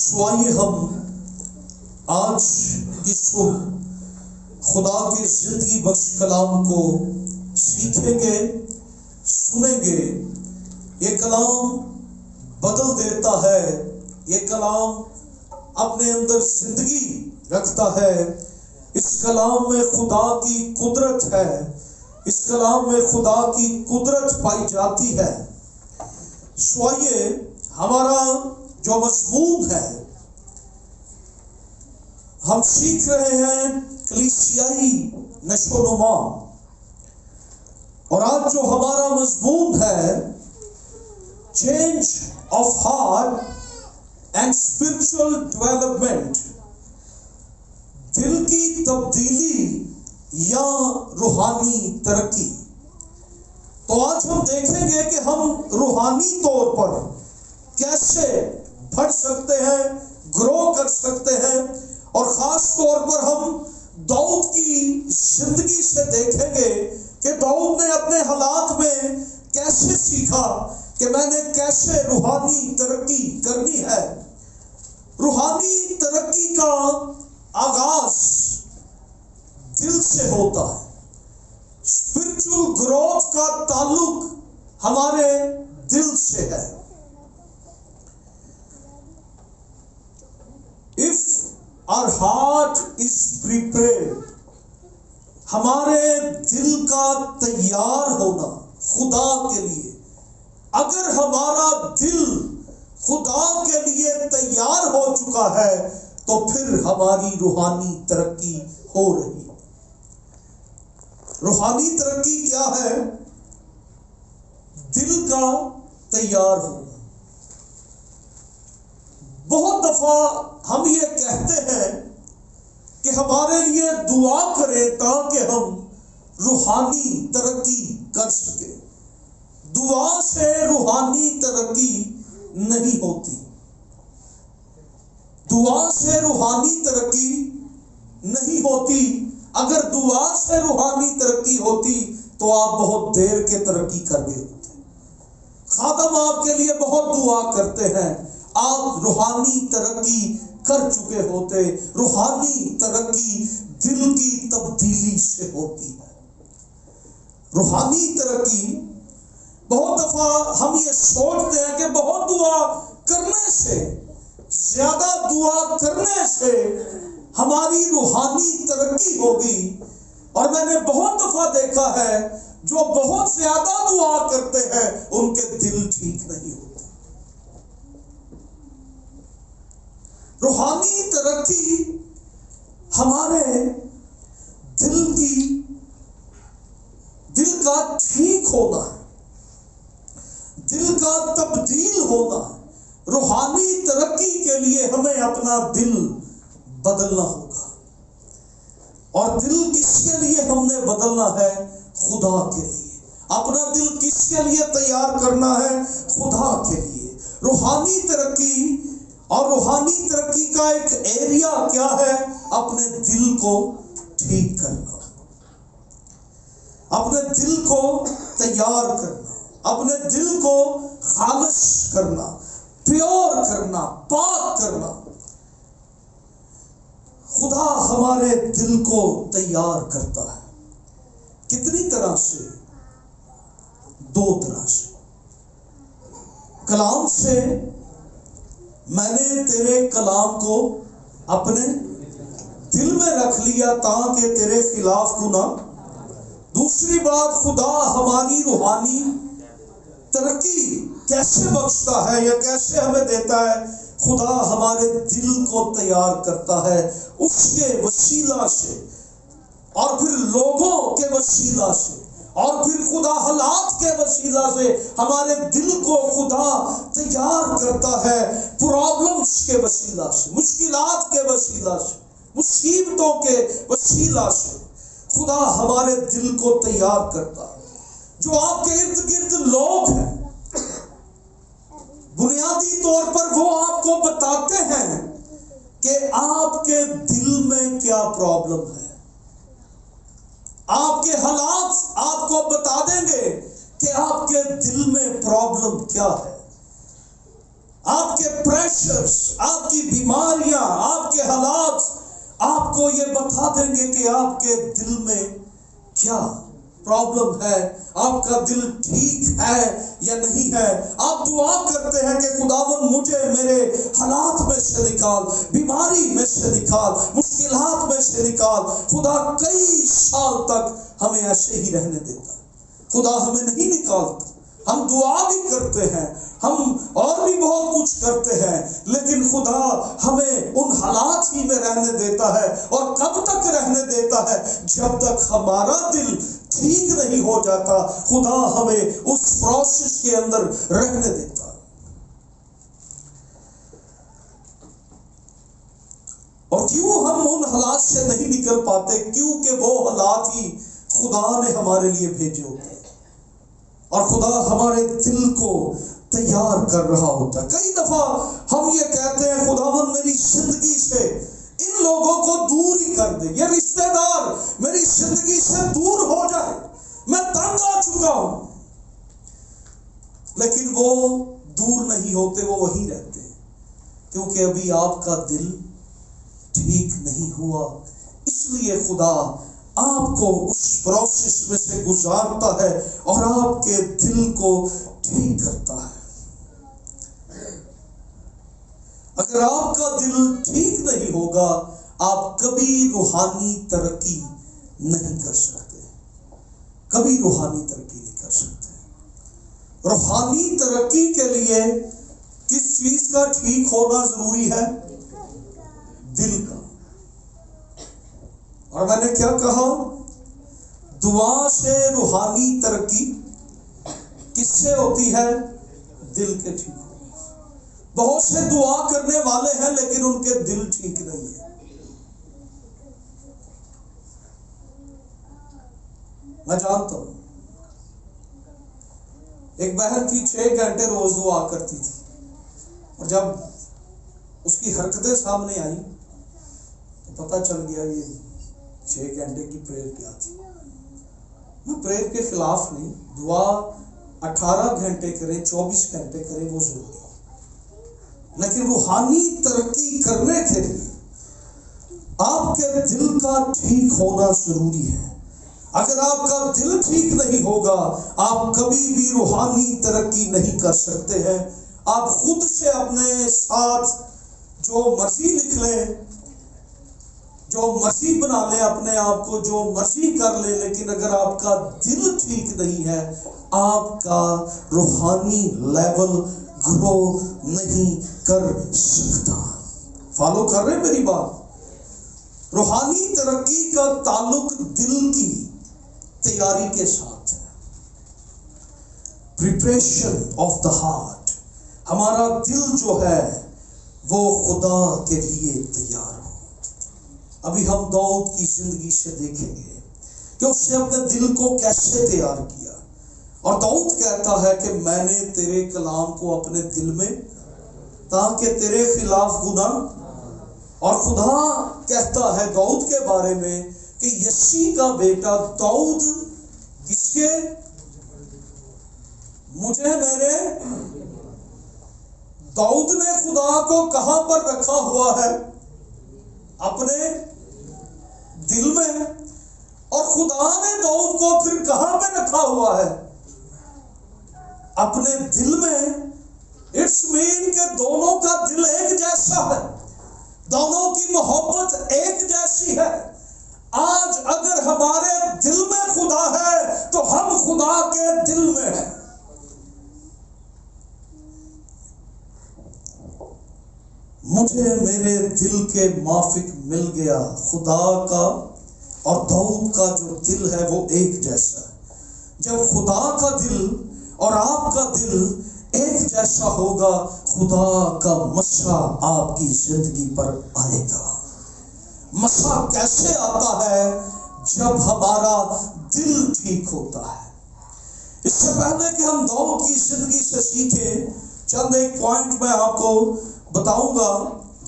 سو آئیے ہم آج کی صبح خدا کے زندگی بخش کلام کو سیکھیں گے، سنیں گے۔ یہ کلام بدل دیتا ہے، یہ کلام اپنے اندر زندگی رکھتا ہے۔ اس کلام میں خدا کی قدرت ہے، اس کلام میں خدا کی قدرت پائی جاتی ہے۔ سو آئیے ہمارا جو مضمون ہے، ہم سیکھ رہے ہیں کلیسیائی نشو و نما، اور آج جو ہمارا مضمون ہے change of heart and spiritual development, دل کی تبدیلی یا روحانی ترقی۔ تو آج ہم دیکھیں گے کہ ہم روحانی طور پر کیسے بڑھ سکتے ہیں، گرو کر سکتے ہیں، اور خاص طور پر ہم داؤد کی زندگی سے دیکھیں گے کہ داؤد نے اپنے حالات میں کیسے سیکھا کہ میں نے کیسے روحانی ترقی کرنی ہے۔ روحانی ترقی کا آغاز دل سے ہوتا ہے۔ اسپرچل گروتھ کا تعلق ہمارے دل سے ہے۔ If our heart is prepared، ہمارے دل کا تیار ہونا خدا کے لیے، اگر ہمارا دل خدا کے لیے تیار ہو چکا ہے تو پھر ہماری روحانی ترقی ہو رہی ہے۔ روحانی ترقی کیا ہے؟ دل کا تیار ہونا۔ بہت دفعہ ہم یہ کہتے ہیں کہ ہمارے لیے دعا کریں تاکہ ہم روحانی ترقی کر سکیں۔ دعا سے روحانی ترقی نہیں ہوتی، دعا سے روحانی ترقی نہیں ہوتی۔ اگر دعا سے روحانی ترقی ہوتی تو آپ بہت دیر کے ترقی کر گئے ہوتے۔ خادم آپ کے لیے بہت دعا کرتے ہیں، آپ روحانی ترقی کر چکے ہوتے۔ روحانی ترقی دل کی تبدیلی سے ہوتی ہے۔ روحانی ترقی، بہت دفعہ ہم یہ سوچتے ہیں کہ بہت دعا کرنے سے، زیادہ دعا کرنے سے ہماری روحانی ترقی ہوگی، اور میں نے بہت دفعہ دیکھا ہے جو بہت زیادہ دعا کرتے ہیں ان کے دل ٹھیک نہیں ہوتے۔ روحانی ترقی ہمارے دل کا ٹھیک ہونا ہے، دل کا تبدیل ہونا ہے۔ روحانی ترقی کے لیے ہمیں اپنا دل بدلنا ہوگا، اور دل کس کے لیے ہم نے بدلنا ہے؟ خدا کے لیے۔ اپنا دل کس کے لیے تیار کرنا ہے؟ خدا کے لیے۔ روحانی ترقی، اور روحانی ترقی کا ایک ایریا کیا ہے؟ اپنے دل کو ٹھیک کرنا، اپنے دل کو تیار کرنا، اپنے دل کو خالص کرنا، پیور کرنا، پاک کرنا۔ خدا ہمارے دل کو تیار کرتا ہے۔ کتنی طرح سے؟ دو طرح سے۔ کلام سے، میں نے تیرے کلام کو اپنے دل میں رکھ لیا تاکہ تیرے خلاف گناہ۔ دوسری بات، خدا ہماری روحانی ترقی کیسے بخشتا ہے یا کیسے ہمیں دیتا ہے؟ خدا ہمارے دل کو تیار کرتا ہے اس کے وسیلہ سے، اور پھر لوگوں کے وسیلہ سے، اور پھر خدا حالات کے وسیلہ سے ہمارے دل کو خدا تیار کرتا ہے۔ پرابلمز کے وسیلہ سے، مشکلات کے وسیلہ سے، مصیبتوں کے وسیلہ سے خدا ہمارے دل کو تیار کرتا ہے۔ جو آپ کے ارد گرد لوگ ہیں، بنیادی طور پر وہ آپ کو بتاتے ہیں کہ آپ کے دل میں کیا پرابلم ہے۔ آپ کے حالات آپ کو بتا دیں گے کہ آپ کے دل میں پرابلم کیا ہے۔ آپ کے پریشر پریشرز، آپ کی بیماریاں، آپ کے حالات آپ کو یہ بتا دیں گے کہ آپ کے دل میں کیا پرابلم ہے، آپ کا دل ٹھیک ہے یا نہیں ہے۔ آپ دعا کرتے ہیں کہ خداوند مجھے میرے حالات میں سے نکال، بیماری میں سے نکال، مشکلات میں سے نکال۔ خدا کئی سال تک ہمیں ایسے ہی رہنے دیتا ہے، خدا ہمیں نہیں نکالتا۔ ہم دعا بھی کرتے ہیں، ہم اور بھی بہت کچھ کرتے ہیں، لیکن خدا ہمیں ان حالات ہی میں رہنے دیتا ہے۔ اور کب تک رہنے دیتا ہے؟ جب تک ہمارا دل ٹھیک نہیں ہو جاتا، خدا ہمیں اس پروسیس کے اندر رہنے دیتا ہے۔ اور کیوں ہم ان حالات سے نہیں نکل پاتے؟ کیونکہ وہ حالات ہی خدا نے ہمارے لیے بھیجے ہوتے ہیں، اور خدا ہمارے دل کو تیار کر رہا ہوتا ہے۔ کئی دفعہ ہم یہ کہتے ہیں خداوند میری زندگی سے ان لوگوں کو دور ہی کر دے، یہ رشتہ دار میری زندگی سے دور ہو جائے، میں تنگ آ چکا ہوں۔ لیکن وہ دور نہیں ہوتے، وہ وہیں رہتے ہیں، کیونکہ ابھی آپ کا دل ٹھیک نہیں ہوا۔ اس لیے خدا آپ کو اس پروسیس میں سے گزارتا ہے اور آپ کے دل کو ٹھیک کرتا ہے۔ اگر آپ کا دل ٹھیک نہیں ہوگا، آپ کبھی روحانی ترقی نہیں کر سکتے، کبھی روحانی ترقی نہیں کر سکتے۔ روحانی ترقی کے لیے کس چیز کا ٹھیک ہونا ضروری ہے؟ دل کا۔ اور میں نے کیا کہا؟ دعا سے روحانی ترقی کس سے ہوتی ہے؟ دل کے ٹھیک ہونے سے۔ بہت سے دعا کرنے والے ہیں لیکن ان کے دل ٹھیک نہیں ہے۔ میں جانتا ہوں ایک بہن تھی 6 گھنٹے روز دعا کرتی تھی، اور جب اس کی حرکتیں سامنے آئی تو پتہ چل گیا یہ 6 گھنٹے کی پریئر کیا تھی۔ میں پریئر کے خلاف نہیں، دعا 18 گھنٹے کریں 24 گھنٹے کریں وہ ضروری ہے، لیکن روحانی ترقی کرنے کے لیے آپ کے دل کا ٹھیک ہونا ضروری ہے۔ اگر آپ کا دل ٹھیک نہیں ہوگا، آپ کبھی بھی روحانی ترقی نہیں کر سکتے ہیں۔ آپ خود سے اپنے ساتھ جو مرضی لکھ لیں، جو مرضی بنا لیں اپنے آپ کو، جو مرضی کر لیں، لیکن اگر آپ کا دل ٹھیک نہیں ہے، آپ کا روحانی لیول گرو نہیں کر سکتا۔ فالو کر رہے میری بات؟ روحانی ترقی کا تعلق دل کی تیاری کے ساتھ ہے۔ پریپریشن آف دا ہارٹ، ہمارا دل جو ہے وہ خدا کے لیے تیار ہو۔ ابھی ہم داؤد کی زندگی سے دیکھیں گے کہ اس نے اپنے دل کو کیسے تیار کیا، اور داؤد کہتا ہے کہ میں نے تیرے کلام کو اپنے دل میں تاکہ تیرے خلاف گناہ، اور خدا کہتا ہے داؤد کے بارے میں کہ یسی کا بیٹا داؤد کس کے؟ مجھے میرے داؤد نے خدا کو کہاں پر رکھا ہوا ہے؟ اپنے دل میں۔ اور خدا نے داؤد کو پھر کہاں پہ رکھا ہوا ہے؟ اپنے دل میں۔ اٹس مین کہ دونوں کا دل ایک جیسا ہے، دونوں کی محبت ایک جیسی ہے۔ آج اگر ہمارے دل میں خدا ہے تو ہم خدا کے دل میں ہیں۔ مجھے میرے دل کے موافق مل گیا خدا کا، اور داؤد کا جو دل ہے وہ ایک جیسا ہے۔ جب خدا کا دل اور آپ کا دل ایک جیسا ہوگا، خدا کا مسا آپ کی زندگی پر آئے گا۔ مسا کیسے آتا ہے؟ جب ہمارا دل ٹھیک ہوتا ہے۔ اس سے پہلے کہ ہم داؤد کی زندگی سے سیکھیں، چند ایک پوائنٹ میں آپ کو بتاؤں گا۔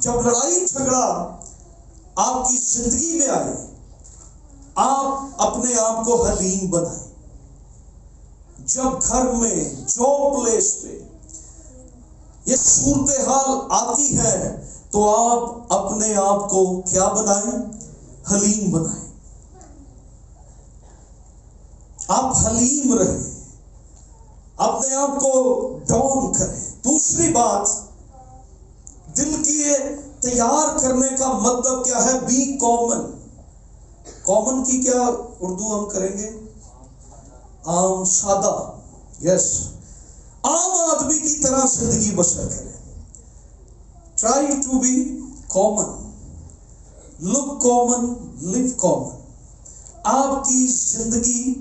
جب لڑائی جھگڑا آپ کی زندگی میں آئے، آپ اپنے آپ کو حلیم بنائیں۔ جب گھر میں، جاب پلیس پہ یہ صورتحال آتی ہے تو آپ اپنے آپ کو کیا بنائیں؟ حلیم بنائیں. آپ حلیم رہیں، اپنے آپ کو ڈاؤن کریں. دوسری بات، دل کی تیار کرنے کا مطلب کیا ہے؟ Be common. کامن کی کیا اردو ہم کریں گے؟ عام، سادہ. یس، عام آدمی کی طرح زندگی بسر کریں. Try to be common, look common, live common. آپ کی زندگی،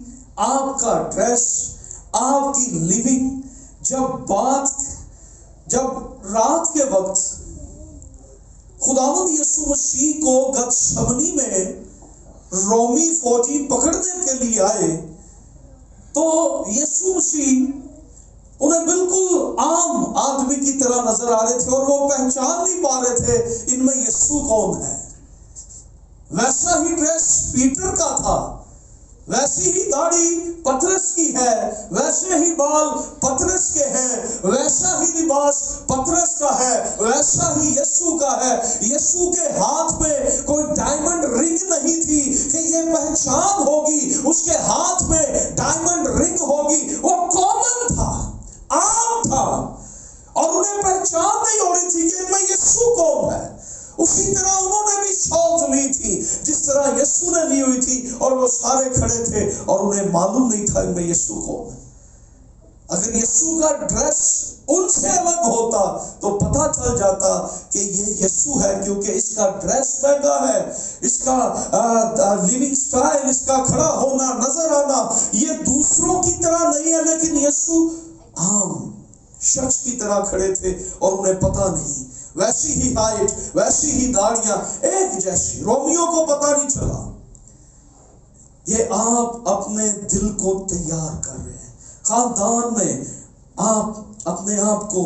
آپ کا ڈریس، آپ کی لیونگ، جب رات کے وقت خداوند یسوع مسیح کو گتسمنی میں رومی فوجی پکڑنے کے لیے آئے تو یسوع مسیح انہیں بالکل عام آدمی کی طرح نظر آ رہے تھے اور وہ پہچان نہیں پا رہے تھے ان میں یسوع کون ہے. ویسا ہی ڈریس پیٹر کا تھا، ویسی ہی داڑھی پترس کی ہے، ویسے ہی بال پترس کے ہیں، ویسا ہی لباس پترس کا ہے، ویسا ہی یسوع کا ہے. یسوع کے ہاتھ میں کوئی ڈائمنڈ رنگ نہیں تھی کہ یہ پہچان ہوگی، اس کے ہاتھ میں ڈائمنڈ رنگ ہوگی. وہ کامن تھا، عام تھا، اور انہیں پہچان نہیں ہو رہی تھی کہ ان میں یسوع کون ہے. اسی طرح انہوں نے بھی شال لی تھی جس طرح یسوع نے لی ہوئی تھی، اور وہ سارے کھڑے تھے اور انہیں معلوم نہیں تھا ان میں یسوع کون ہے. اگر یسوع کا ڈریس ان سے الگ ہوتا تو پتہ چل جاتا کہ یہ یسوع ہے، کیونکہ اس کا ڈریس مہنگا ہے، اس کا لیونگ سٹائل، اس کا کھڑا ہونا، نظر آنا یہ دوسروں کی طرح نہیں ہے. لیکن یسوع عام شخص کی طرح کھڑے تھے اور انہیں پتہ نہیں. ویسی ہی ہائٹ، ویسی ہی داڑیاں ایک جیسی، رومیوں کو پتہ نہیں چلا. یہ آپ اپنے دل کو تیار کر رہے ہیں. خاندان میں آپ اپنے آپ کو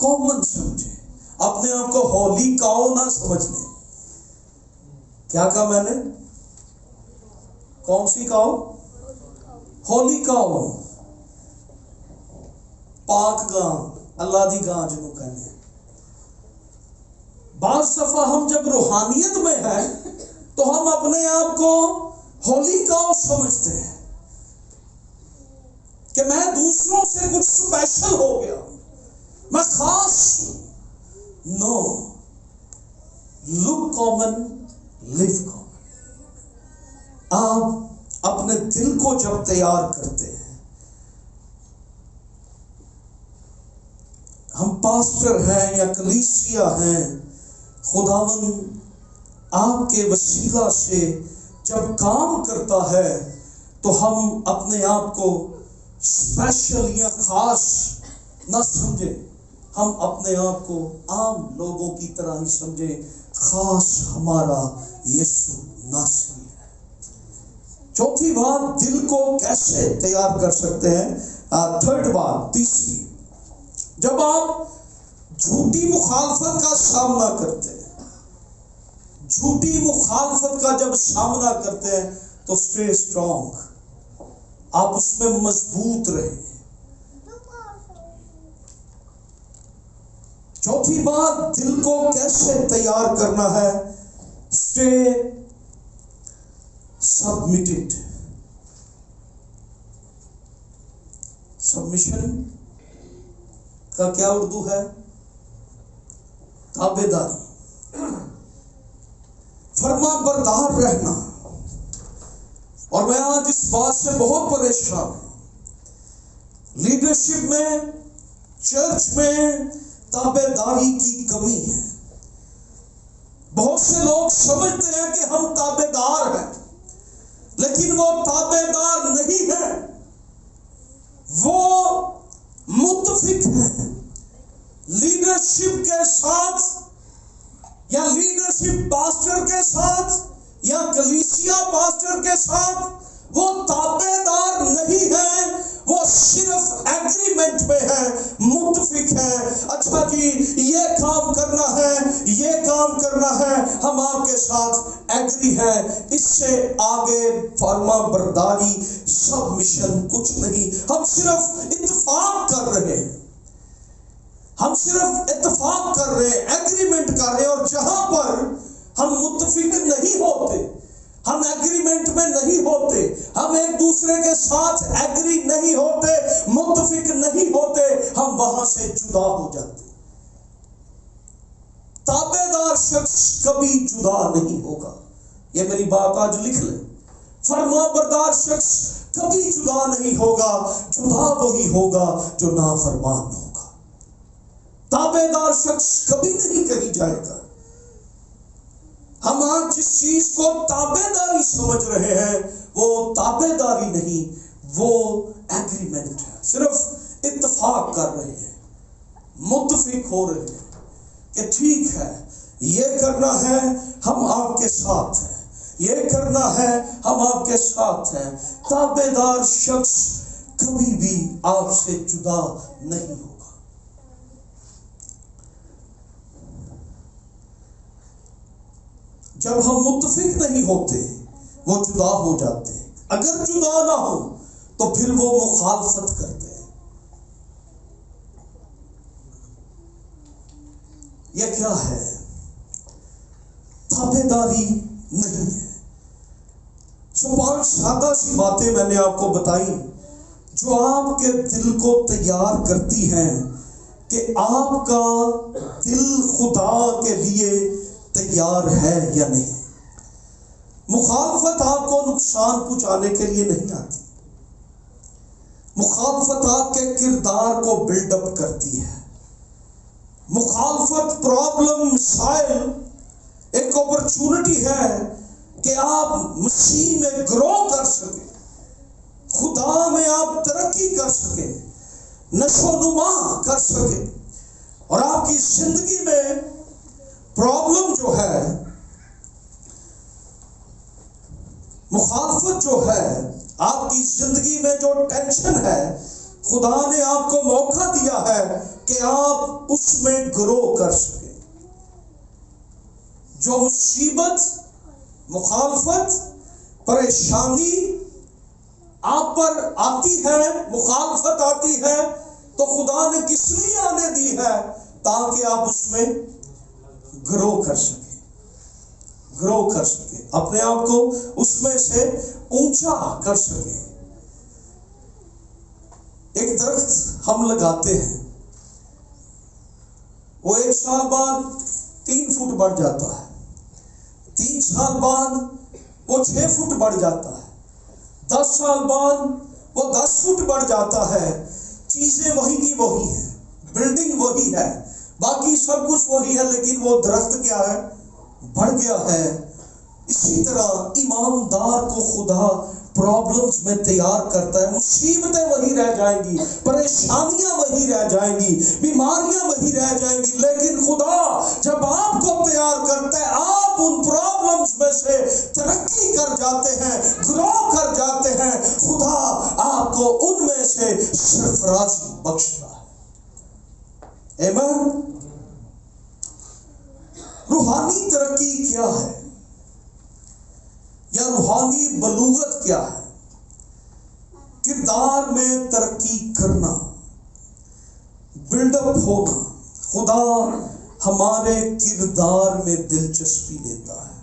کامن سمجھیں، اپنے آپ کو ہولی کاؤ نہ سمجھ لیں. کیا کہا میں نے؟ کون سی کاؤ؟ ہولی کاؤ، پاک گاں، اللہ دی گاں جنہوں کہنے ہیں. بعض دفعہ ہم جب روحانیت میں ہیں تو ہم اپنے آپ کو ہولی کاؤ سمجھتے ہیں کہ میں دوسروں سے کچھ اسپیشل ہو گیا، میں خاص ہوں. نو، لک کامن، لیو کامن. آپ اپنے دل کو جب تیار کرتے ہیں، ہم پاسٹر ہیں یا کلیسیا ہیں، خداوند آپ کے وسیلہ سے جب کام کرتا ہے تو ہم اپنے آپ کو اسپیشل یا خاص نہ سمجھیں. ہم اپنے آپ کو عام لوگوں کی طرح ہی سمجھیں. خاص ہمارا یسوع ناصری ہے. چوتھی بات، دل کو کیسے تیار کر سکتے ہیں؟ تھرڈ بات، تیسری، جب آپ جھوٹی مخالفت کا سامنا کرتے ہیں، جھوٹی مخالفت کا جب سامنا کرتے ہیں تو اسٹے اسٹرانگ، آپ اس میں مضبوط رہیں. چوتھی بات، دل کو کیسے تیار کرنا ہے؟ Stay submitted. سبمیشن کا کیا اردو ہے؟ تابع داری، فرما بردار رہنا. اور میں آج اس بات سے بہت پریشان ہوں، لیڈرشپ میں، چرچ میں تابع داری کی کمی ہے. بہت سے لوگ سمجھتے ہیں کہ ہم تابع دار ہیں، لیکن وہ تابع دار نہیں ہیں، وہ متفق ہیں. لیڈرشپ کے ساتھ یا لیڈرشپ پاسٹر کے ساتھ یا کلیسیا پاسٹر کے ساتھ وہ تابع دار نہیں ہیں، وہ صرف ایگریمنٹ میں ہے، متفق ہے. اچھا جی، یہ کام کرنا ہے، یہ کام کرنا ہے، ہم آپ کے ساتھ ایگری ہے. اس سے آگے فرما برداری، سب مشن کچھ نہیں. ہم صرف اتفاق کر رہے ہیں، ہم صرف اتفاق کر رہے ہیں، ایگریمنٹ کر رہے ہیں، اور جہاں پر ہم متفق نہیں ہوتے، ہم ایگریمنٹ میں نہیں ہوتے، ہم ایک دوسرے کے ساتھ ایگری نہیں ہوتے، متفق نہیں ہوتے، ہم وہاں سے جدا ہو جاتے۔ تابع دار شخص کبھی جدا نہیں ہوگا، یہ میری بات آج لکھ لیں۔ فرما بردار شخص کبھی جدا نہیں ہوگا، جدا وہی ہوگا جو نافرمان ہوگا۔ تابع دار شخص کبھی نہیں کہیں جائے گا۔ ہم آج جس چیز کو تابع داری سمجھ رہے ہیں وہ تابع داری نہیں، وہ ایگریمنٹ ہے، صرف اتفاق کر رہے ہیں، متفق ہو رہے ہیں کہ ٹھیک ہے یہ کرنا ہے، ہم آپ کے ساتھ ہیں، یہ کرنا ہے، ہم آپ کے ساتھ ہیں۔ تابع دار شخص کبھی بھی آپ سے جدا نہیں ہوگا۔ جب ہم متفق نہیں ہوتے وہ جدا ہو جاتے ہیں، اگر جدا نہ ہو تو پھر وہ مخالفت کرتے ہیں۔ یہ کیا ہے؟ تابع داری نہیں ہے۔ سو 5 سادہ سی باتیں میں نے آپ کو بتائی جو آپ کے دل کو تیار کرتی ہیں کہ آپ کا دل خدا کے لیے تیار ہے یا نہیں۔ مخالفت آپ کو نقصان پہنچانے کے لیے نہیں آتی، مخالفت آپ کے کردار کو بلڈ اپ کرتی ہے۔ مخالفت پرابلم، مسائل ایک اپرچونٹی ہے کہ آپ مسیح میں گرو کر سکیں، خدا میں آپ ترقی کر سکیں، نشو و نما کر سکیں، اور آپ کی زندگی میں پرابلم جو ہے، مخالفت جو ہے، آپ کی زندگی میں جو ٹینشن ہے، خدا نے آپ کو موقع دیا ہے کہ آپ اس میں گرو کر سکیں۔ جو مصیبت، مخالفت، پریشانی آپ پر آتی ہے، مخالفت آتی ہے، تو خدا نے کس لیے آنے دی ہے؟ تاکہ آپ اس میں گرو کر سکیں، گرو کر سکیں، اپنے آپ کو اس میں سے اونچا کر سکیں۔ ایک درخت ہم لگاتے ہیں، وہ 1 سال بعد 3 فٹ بڑھ جاتا ہے، 3 سال بعد وہ 6 فٹ بڑھ جاتا ہے، 10 سال بعد وہ 10 فٹ بڑھ جاتا ہے۔ چیزیں وہی کی وہی ہیں، بلڈنگ وہی ہے، باقی سب کچھ وہی ہے، لیکن وہ درخت کیا ہے؟ بڑھ گیا ہے۔ اسی طرح ایماندار کو خدا پرابلمز میں تیار کرتا ہے۔ مصیبتیں وہی رہ جائیں گی، پریشانیاں وہی رہ جائیں گی، بیماریاں وہی رہ جائیں گی، لیکن خدا جب آپ کو تیار کرتا ہے، آپ ان پرابلمز میں سے ترقی کر جاتے ہیں، گرو کر جاتے ہیں، خدا آپ کو ان میں سے سرفرازی بخشتا ہے۔ آمین۔ روحانی ترقی کیا ہے، یا روحانی بلوغت کیا ہے؟ کردار میں ترقی کرنا، بلڈ اپ ہونا۔ خدا ہمارے کردار میں دلچسپی لیتا ہے۔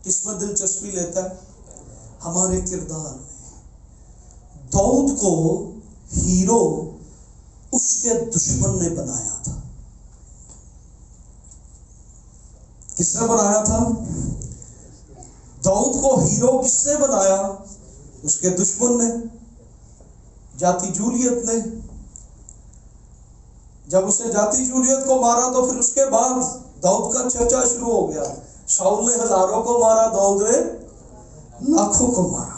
کس میں دلچسپی لیتا ہے؟ ہمارے کردار میں۔ داؤد کو ہیرو اس کے دشمن نے بنایا تھا۔ کس نے بنایا تھا؟ داؤد کو ہیرو کس نے بنایا؟ اس کے دشمن نے، جاتی جولیت نے۔ جب اسے جاتی جولیت کو مارا تو پھر اس کے بعد داؤد کا چرچا شروع ہو گیا۔ شاؤل نے ہزاروں کو مارا، داؤد نے لاکھوں کو مارا۔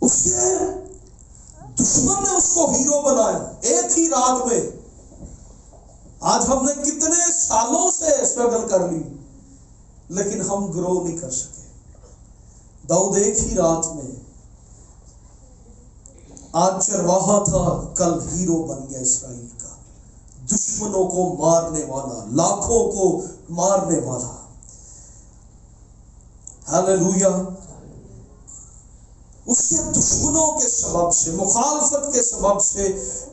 اس کے دشمن نے اس کو ہیرو بنایا ایک ہی رات میں۔ آج ہم نے کتنے سالوں سے اسٹرگل کر لی، لیکن ہم گرو نہیں کر سکے۔ داؤد ایک ہی رات میں، آج چرواہا تھا، کل ہیرو بن گیا اسرائیل کا، دشمنوں کو مارنے والا، لاکھوں کو مارنے والا۔ ہاللیلویا۔ اس کے دشمنوں کے سبب سے، مخالفت کے سبب سے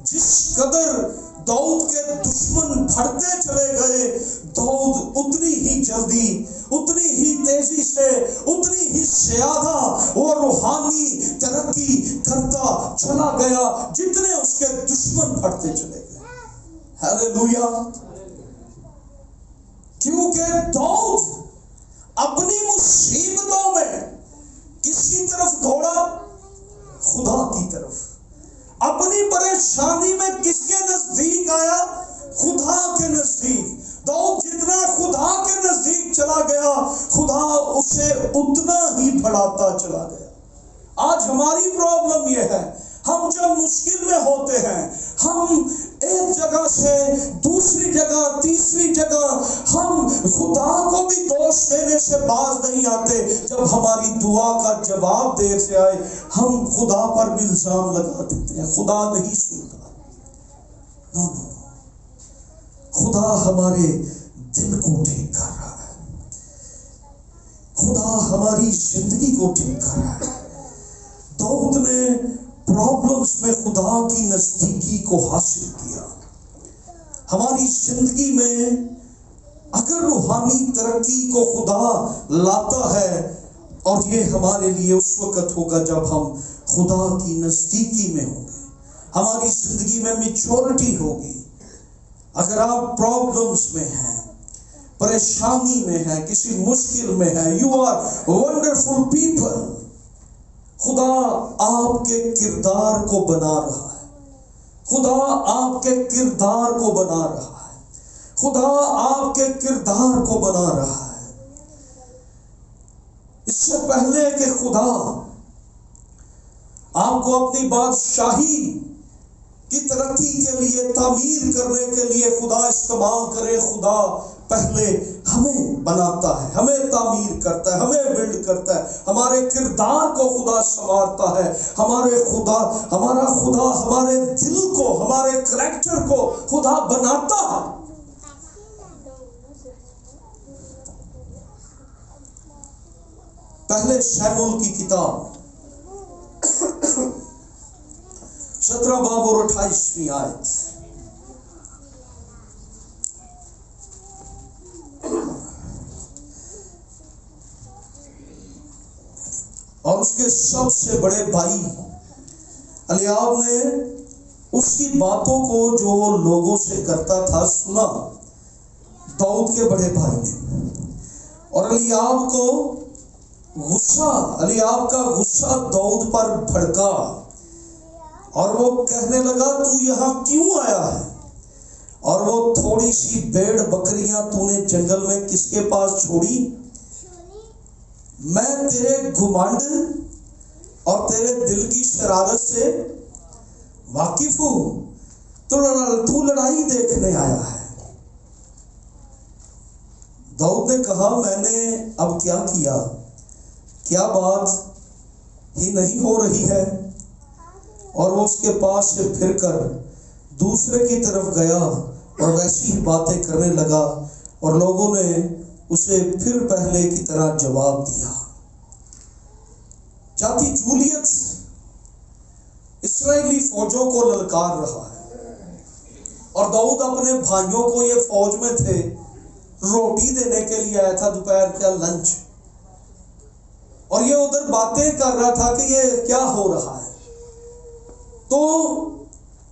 جس قدر داؤد کے دشمن بڑھتے چلے گئے، داؤد اتنی ہی جلدی، اتنی ہی تیزی سے، اتنی ہی زیادہ وہ روحانی ترقی کرتا چلا گیا جتنے اس کے دشمن بڑھتے چلے گئے۔ ہیلیلویا! کیونکہ داؤد اپنی مصیبتوں میں کس کی طرف دوڑا؟ خدا کی طرف۔ اپنی پریشانی میں کس کے نزدیک آیا؟ خدا کے نزدیک۔ داؤد جتنا خدا کے نزدیک چلا گیا، خدا اسے اتنا ہی بڑھاتا چلا گیا۔ آج ہماری پرابلم یہ ہے، ہم جب مشکل میں ہوتے ہیں، ہم ایک جگہ سے دوسری جگہ، تیسری جگہ، ہم خدا کو بھی دوش دینے سے باز نہیں آتے۔ جب ہماری دعا کا جواب دیر سے آئے، ہم خدا پر بھی الزام لگا دیتے ہیں، خدا نہیں سنتا۔ نو، خدا ہمارے دل کو ٹھیک کر رہا ہے، خدا ہماری زندگی کو ٹھیک کر رہا ہے۔ داؤد نے پرابلمز میں خدا کی نزدیکی کو حاصل کیا۔ ہماری زندگی میں اگر روحانی ترقی کو خدا لاتا ہے، اور یہ ہمارے لیے اس وقت ہوگا جب ہم خدا کی نزدیکی میں ہوں گے، ہماری زندگی میں میچورٹی ہوگی۔ اگر آپ پرابلمز میں ہیں، پریشانی میں ہیں، کسی مشکل میں ہیں، یو آر ونڈرفل پیپل، خدا آپ کے کردار کو بنا رہا ہے، خدا آپ کے کردار کو بنا رہا ہے، خدا آپ کے کردار کو بنا رہا ہے۔ اس سے پہلے کہ خدا آپ کو اپنی بادشاہی کی ترقی کے لیے، تعمیر کرنے کے لیے خدا استعمال کرے، خدا پہلے ہمیں بناتا ہے، ہمیں تعمیر کرتا ہے، ہمیں بلڈ کرتا ہے، ہمارے کردار کو خدا سنوارتا ہے، ہمارا خدا ہمارے دل کو، ہمارے کریکٹر کو خدا بناتا ہے۔ پہلے شموئیل کی کتاب 17 باب اور 28ویں آیت۔ اور اس کے سب سے بڑے بھائی الیاب نے اس کی باتوں کو جو وہ لوگوں سے کرتا تھا سنا، داؤد کے بڑے بھائی نے، اور الیاب کا غصہ داؤد پر بھڑکا، اور وہ کہنے لگا تو یہاں کیوں آیا ہے؟ اور وہ تھوڑی سی بھیڑ بکریاں تو نے جنگل میں کس کے پاس چھوڑی؟ میں تیرے گھمنڈ اور تیرے دل کی شرارت سے واقف ہوں، تو لڑائی دیکھنے آیا ہے۔ داؤد نے کہا میں نے اب کیا کیا؟ کیا بات ہی نہیں ہو رہی ہے؟ اور وہ اس کے پاس سے پھر کر دوسرے کی طرف گیا اور ویسی ہی باتیں کرنے لگا، اور لوگوں نے اسے پھر پہلے کی طرح جواب دیا۔ جاتی جولیت اسرائیلی فوجوں کو للکار رہا ہے، اور داؤد اپنے بھائیوں کو، یہ فوج میں تھے، روٹی دینے کے لیے آیا تھا، دوپہر کا لنچ، اور یہ ادھر باتیں کر رہا تھا کہ یہ کیا ہو رہا ہے۔ تو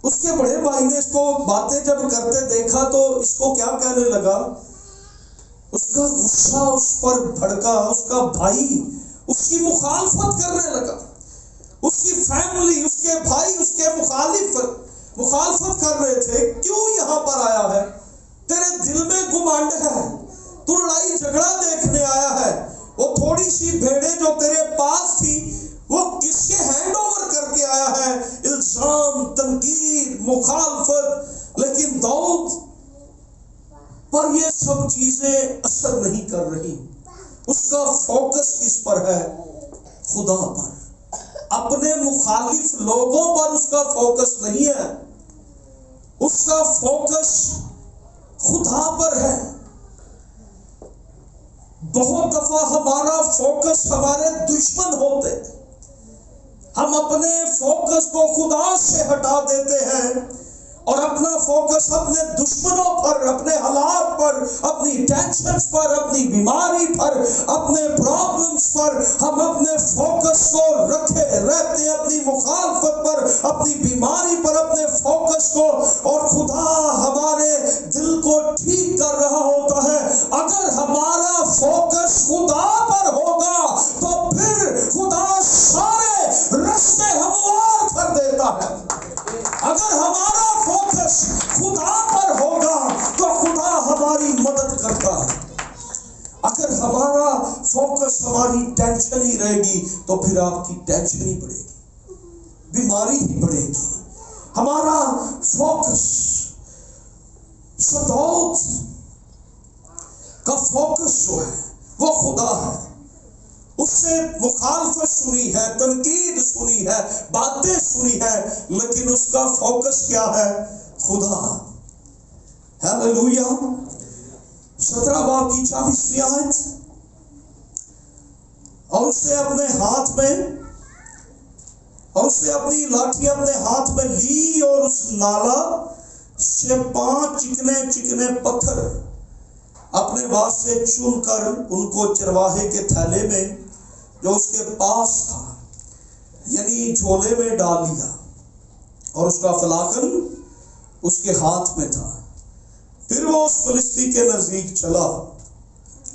اس کے بڑے بھائی نے اس کو باتیں جب کرتے دیکھا تو اس کو کیا کہنے لگا؟ اس کا غصہ اس پر بھڑکا، اس کا بھائی اس کی مخالفت کرنے لگا، اس کی فیملی، اس کے بھائی اس کے مخالفت کر رہے تھے۔ کیوں یہاں پر آیا ہے؟ تیرے دل میں گھمنڈ ہے، تو لڑائی جھگڑا دیکھنے آیا ہے۔ وہ تھوڑی سی بھیڑیں جو تیرے پاس تھی وہ کس کے ہینڈ اوور کر کے آیا ہے؟ الزام، تنقید، مخالفت۔ لیکن داؤد پر یہ سب چیزیں اثر نہیں کر رہی، اس کا فوکس کس پر ہے؟ خدا پر۔ اپنے مخالف لوگوں پر اس کا فوکس نہیں ہے، اس کا فوکس خدا پر ہے۔ بہت دفعہ ہمارا فوکس ہمارے دشمن ہوتے، ہم اپنے فوکس کو خدا سے ہٹا دیتے ہیں اور اپنا فوکس اپنے دشمنوں پر، اپنے حالات پر، اپنی ٹینشنز پر، اپنی بیماری پر، اپنے پرابلمز پر ہم اپنے فوکس کو رکھے رہتے ہیں، اپنی مخالفت پر، اپنی بیماری پر اپنے فوکس کو، اور خدا ہمارے دل کو ٹھیک کر رہا ہوتا ہے۔ اگر ہمارا فوکس خدا پر ہوگا تو پھر خدا سارے رستے ہموار کر دیتا ہے۔ اگر ہمارا فوکس خدا پر ہوگا تو خدا ہماری مدد کرتا ہے۔ اگر ہمارا فوکس ہماری ٹینشن ہی رہے گی تو پھر آپ کی ٹینشن ہی بڑھے گی، بیماری ہی بڑھے گی۔ ہمارا فوکس، داؤد کا فوکس جو ہے وہ خدا ہے۔ اس سے مخالفت سنی ہے، تنقید سنی ہے، باتیں سنی ہے، لیکن اس کا فوکس کیا ہے؟ خدا۔ ہیلیلویا۔ 17 باب کی 40ویں آیت، اور اس نے اپنے ہاتھ میں، اور اس نے اپنی لاٹھی اپنے ہاتھ میں لی اور اس نالا سے 5 چکنے چکنے پتھر اپنے واسطے چن کر ان کو چرواہے کے تھیلے میں جو اس کے پاس تھا یعنی جھولے میں ڈال لیا، اور اس کا فلاکن اس کے ہاتھ میں تھا۔ پھر وہ اس فلسطی کے نزدیک چلا،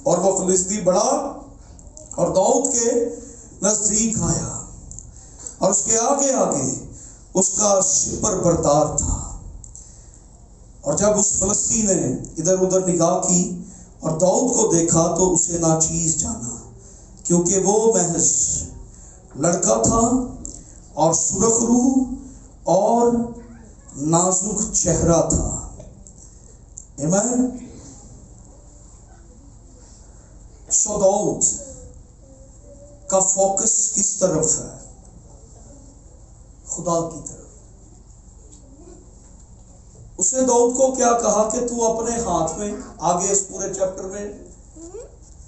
اور وہ فلسطی بڑا اور داؤد کے نزدیک آیا، اور اس کے آگے آگے اس کا شپر بردار تھا۔ اور جب اس فلسطی نے ادھر ادھر نگاہ کی اور داؤد کو دیکھا تو اسے ناچیز جانا، کیونکہ وہ محض لڑکا تھا اور سرخ روح اور نازک چہرہ تھا۔ آمین۔ سو داؤد کا فوکس کس طرف ہے؟ خدا کی طرف۔ اس نے داؤد کو کیا کہا کہ تو اپنے ہاتھ میں، آگے اس پورے چیپٹر میں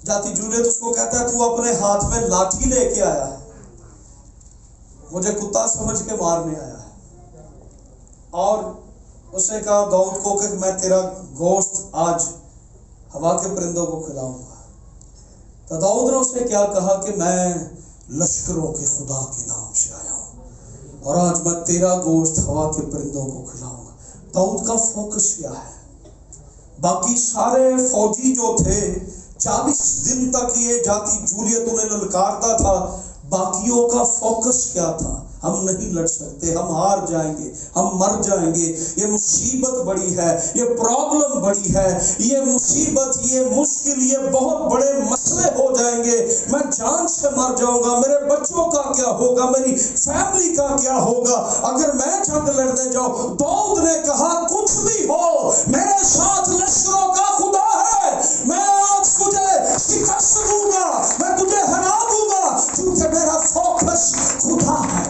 جاتی جولیت اس کو کہتا ہے تو اپنے ہاتھ میں لاٹھی لے کے آیا ہے، مجھے کتا سمجھ کے مارنے آیا ہے۔ اور اس نے کہا داؤد کو کہ میں تیرا گوشت آج ہوا کے پرندوں کو کھلاؤں گا۔ تو داؤد نے اس نے کیا کہا کہ میں لشکروں کے خدا کے نام سے آیا ہوں اور آج میں تیرا گوشت ہوا کے پرندوں کو کھلاؤں گا۔ داؤد کا فوکس کیا ہے؟ باقی سارے فوجی جو تھے 40 دن تک یہ جاتی جولیت انہیں للکارتا تھا، باقیوں کا فوکس کیا تھا؟ ہم نہیں لڑ سکتے، ہم ہار جائیں گے، ہم مر جائیں گے، یہ مصیبت بڑی ہے، یہ پرابلم بڑی ہے، یہ مصیبت، یہ مشکل، یہ بہت بڑے مسئلے ہو جائیں گے، میں جان سے مر جاؤں گا، میرے بچوں کا کیا ہوگا، میری فیملی کا کیا ہوگا اگر میں جنگ لڑنے جاؤں۔ داؤد نے کہا کچھ بھی ہو میرے ساتھ لشکروں کا خدا ہے، میں آج تجھے شکست دوں گا، میں تجھے ہرا دوں گا، کیونکہ میرا فوکس خدا ہے۔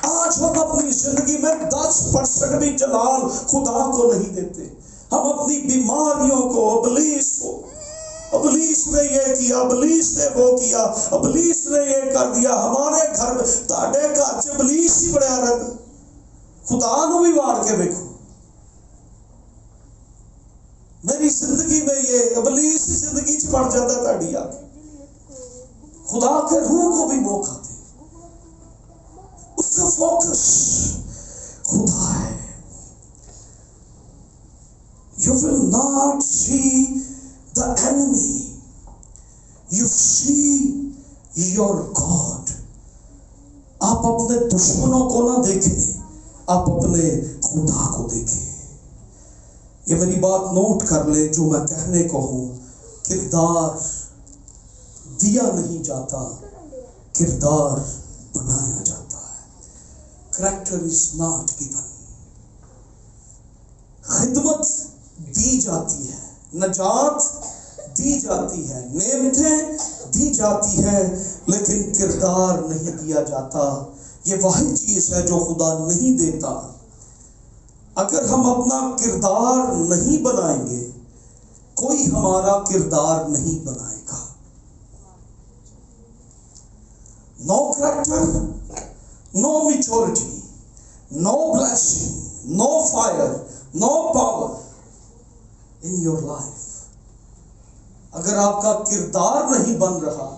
آج ہم اپنی زندگی میں 10% بھی جلال خدا کو نہیں دیتے۔ ہم اپنی بیماریوں کو، ابلیس نے یہ کیا، ابلیس نے وہ کیا، ابلیس نے یہ کر دیا، ہمارے گھر میں تاڑے گھر چ ابلیس ہی بڑا رہتا، خدا نو بھی واڑ کے دیکھو۔ میری زندگی میں یہ ابلیس ہی زندگی چ بڑھ جاتا ہے تاڑی آ کے۔ خدا کے روح کو بھی موقع دے، اس کا فوکس خدا ہے۔ You will not see the enemy, you see your God۔ آپ اپنے دشمنوں کو نہ دیکھیں، آپ اپنے خدا کو دیکھیں۔ یہ میری بات نوٹ کر لے جو میں کہنے کو ہوں، کردار دیا نہیں جاتا، کردار بنایا جاتا ہے۔ Character is not given. خدمت دی جاتی ہے، نجات دی جاتی ہے، نعمتیں دی جاتی ہے، لیکن کردار نہیں دیا جاتا۔ یہ واحد چیز ہے جو خدا نہیں دیتا۔ اگر ہم اپنا کردار نہیں بنائیں گے، کوئی ہمارا کردار نہیں بنائے گا۔ نو character no maturity, no blessing, no fire, no power in your life. اگر آپ کا کردار نہیں بن رہا،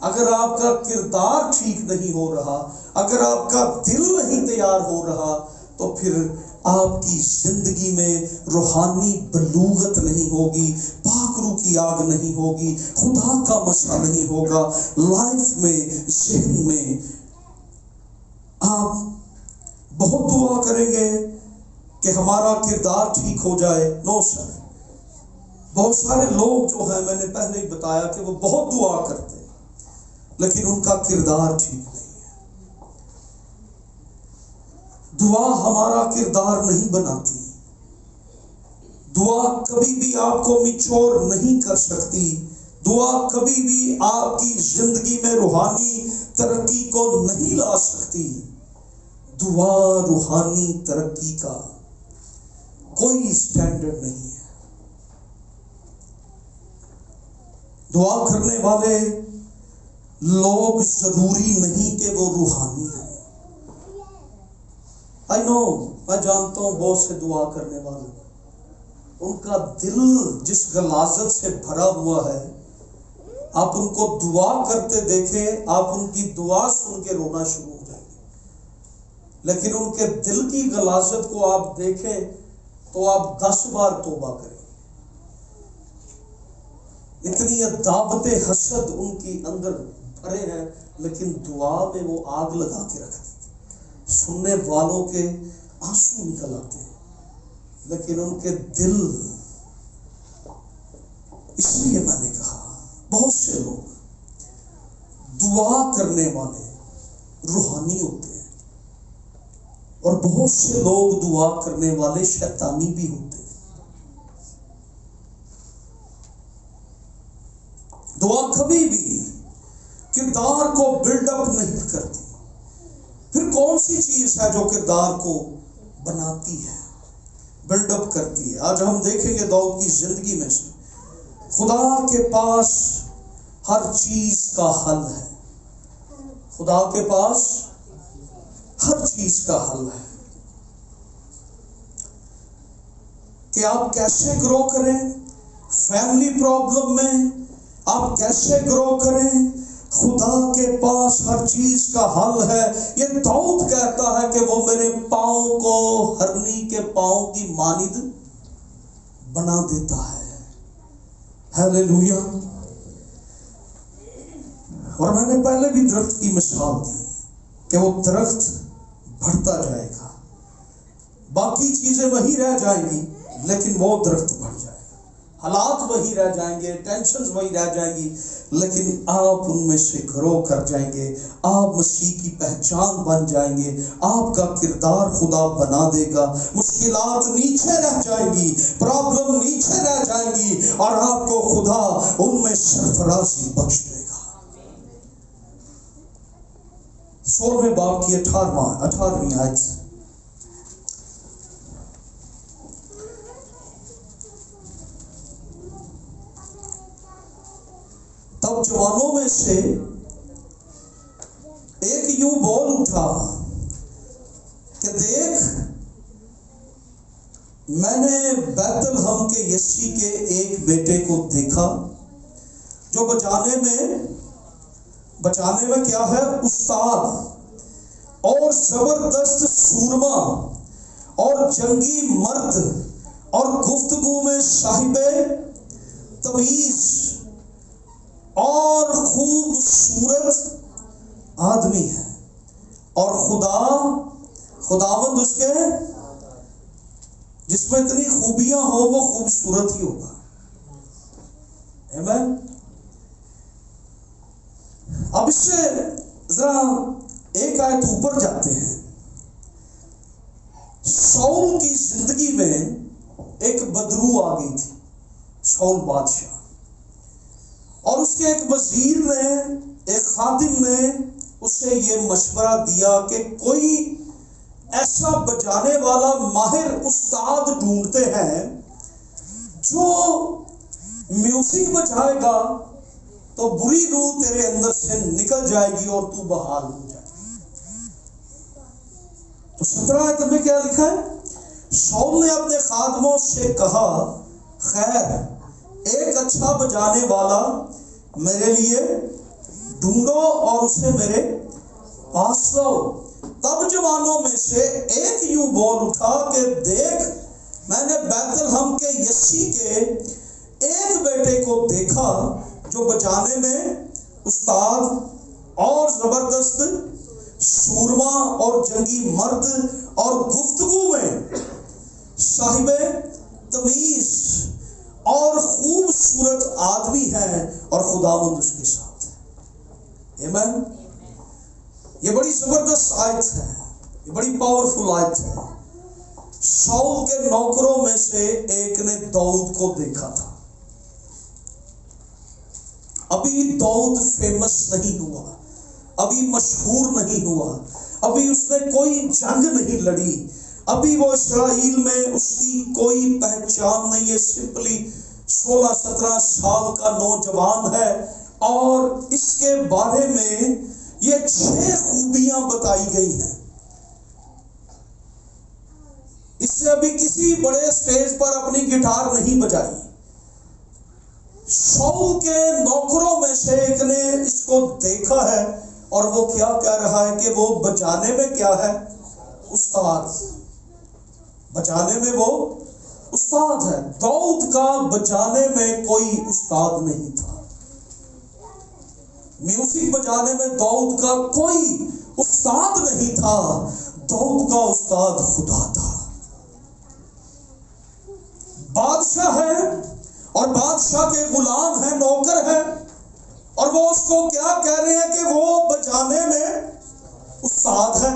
اگر آپ کا کردار ٹھیک نہیں ہو رہا، اگر آپ کا دل نہیں تیار ہو رہا، تو پھر آپ کی زندگی میں روحانی بلوغت نہیں ہوگی، پاک روح کی آگ نہیں ہوگی، خدا کا مسئلہ نہیں ہوگا لائف میں، ذہن میں. آپ بہت دعا کریں گے کہ ہمارا کردار ٹھیک ہو جائے. نو سر، بہت سارے لوگ جو ہیں، میں نے پہلے ہی بتایا کہ وہ بہت دعا کرتے ہیں لیکن ان کا کردار ٹھیک نہیں ہے. دعا ہمارا کردار نہیں بناتی. دعا کبھی بھی آپ کو میچور نہیں کر سکتی. دعا کبھی بھی آپ کی زندگی میں روحانی ترقی کو نہیں لا سکتی. دعا روحانی ترقی کا کوئی اسٹینڈرڈ نہیں ہے. دعا کرنے والے لوگ ضروری نہیں کہ وہ روحانی ہیں. I know، میں جانتا ہوں بہت سے دعا کرنے والے، ان کا دل جس غلاظت سے بھرا ہوا ہے، آپ ان کو دعا کرتے دیکھیں، آپ ان کی دعا سن کے رونا شروع ہو جائیں گے. لیکن ان کے دل کی غلاظت کو آپ دیکھیں تو آپ 10 بار توبہ کریں. اتنی دعوت حسد ان کی اندر بھرے ہیں، لیکن دعا میں وہ آگ لگا کے رکھ دیتے. سننے والوں کے آنسو نکل آتے ہیں لیکن ان کے دل. اس لیے میں نے کہا بہت سے لوگ دعا کرنے والے روحانی ہوتے ہیں اور بہت سے لوگ دعا کرنے والے شیطانی بھی ہوتے ہیں. دعا کبھی بھی کردار کو بلڈ اپ نہیں کرتی. پھر کون سی چیز ہے جو کردار کو بناتی ہے، بلڈ اپ کرتی ہے؟ آج ہم دیکھیں گے داؤد کی زندگی میں سے خدا کے پاس ہر چیز کا حل ہے. خدا کے پاس ہر چیز کا حل ہے کہ آپ کیسے گرو کریں فیملی پرابلم میں، آپ کیسے گرو کریں. خدا کے پاس ہر چیز کا حل ہے. یہ داؤد کہتا ہے کہ وہ میرے پاؤں کو ہرنی کے پاؤں کی مانند بنا دیتا ہے. ہیلیلویا. اور میں نے پہلے بھی درخت کی مثال دی کہ وہ درخت بڑھتا جائے گا، باقی چیزیں وہی رہ جائیں گی لیکن وہ درخت بڑھ جائے گا. حالات وہی رہ جائیں گے، ٹینشنز وہی رہ جائیں گی، لیکن آپ ان میں سے گرو کر جائیں گے. آپ مسیح کی پہچان بن جائیں گے. آپ کا کردار خدا بنا دے گا. مشکلات نیچے رہ جائیں گی، پرابلم نیچے رہ جائیں گی اور آپ کو خدا ان میں سرفرازی بخش دے گا. 16ویں باب کی 18ویں آیت سے تب جوانوں میں سے ایک یوں بول اٹھا کہ دیکھ، میں نے بیت الحم کے یسی کے ایک بیٹے کو دیکھا جو بچانے میں کیا ہے، استاد اور زبردست سورما اور جنگی مرد اور گفتگو میں صاحب تمیز اور خوبصورت آدمی ہے، اور خداوند اس کے جس میں اتنی خوبیاں ہوں وہ خوبصورت ہی ہوگا. آمین. اب اس سے ذرا ایک آیت اوپر جاتے ہیں. ساؤل کی زندگی میں ایک بدرو آ گئی تھی، ساؤل بادشاہ، اور اس کے ایک وزیر نے، ایک خادم نے اسے یہ مشورہ دیا کہ کوئی ایسا بجانے والا ماہر استاد ڈھونڈتے ہیں جو میوزک بجائے گا تو بری روح تیرے اندر سے نکل جائے گی اور تو بحال ہو جائے گی. تو 17 آیت میں کیا لکھا ہے؟ شاؤل نے اپنے خادموں سے کہا خیر ایک اچھا بجانے والا میرے لیے ڈھونڈو اور اسے میرے پاس لاؤ۔ تب جوانوں میں سے ایک یوں بول اٹھا کہ دیکھ میں نے بیت الحم کے یسی کے ایک بیٹے کو دیکھا جو بجانے میں استاد اور زبردست سورما اور جنگی مرد اور گفتگو میں صاحب تمیز اور خوبصورت آدمی ہے اور خداوند اس کے ساتھ ہے۔ آمین۔ یہ بڑی زبردست آیت ہے، یہ بڑی پاورفل آیت ہے۔ شاؤل کے نوکروں میں سے ایک نے داؤد کو دیکھا تھا۔ ابھی داؤد فیمس نہیں ہوا، ابھی مشہور نہیں ہوا، ابھی اس نے کوئی جنگ نہیں لڑی، ابھی وہ اسرائیل میں اس کی کوئی پہچان نہیں ہے، سمپلی 16-17 سال کا نوجوان ہے، اور اس کے بارے میں یہ 6 خوبیاں بتائی گئی ہیں۔ اس سے ابھی کسی بڑے سٹیج پر اپنی گٹار نہیں بجائی۔ شاؤل کے نوکروں میں سے ایک نے اس کو دیکھا ہے، اور وہ کیا کہہ رہا ہے کہ وہ بجانے میں کیا ہے؟ استاد۔ بجانے میں وہ استاد ہے۔ داؤد کا بجانے میں کوئی استاد نہیں تھا، میوزک بجانے میں داؤد کا کوئی استاد نہیں تھا، داؤد کا استاد خدا تھا۔ بادشاہ ہے اور بادشاہ کے غلام ہیں، نوکر ہیں، اور وہ اس کو کیا کہہ رہے ہیں کہ وہ بجانے میں استاد ہے۔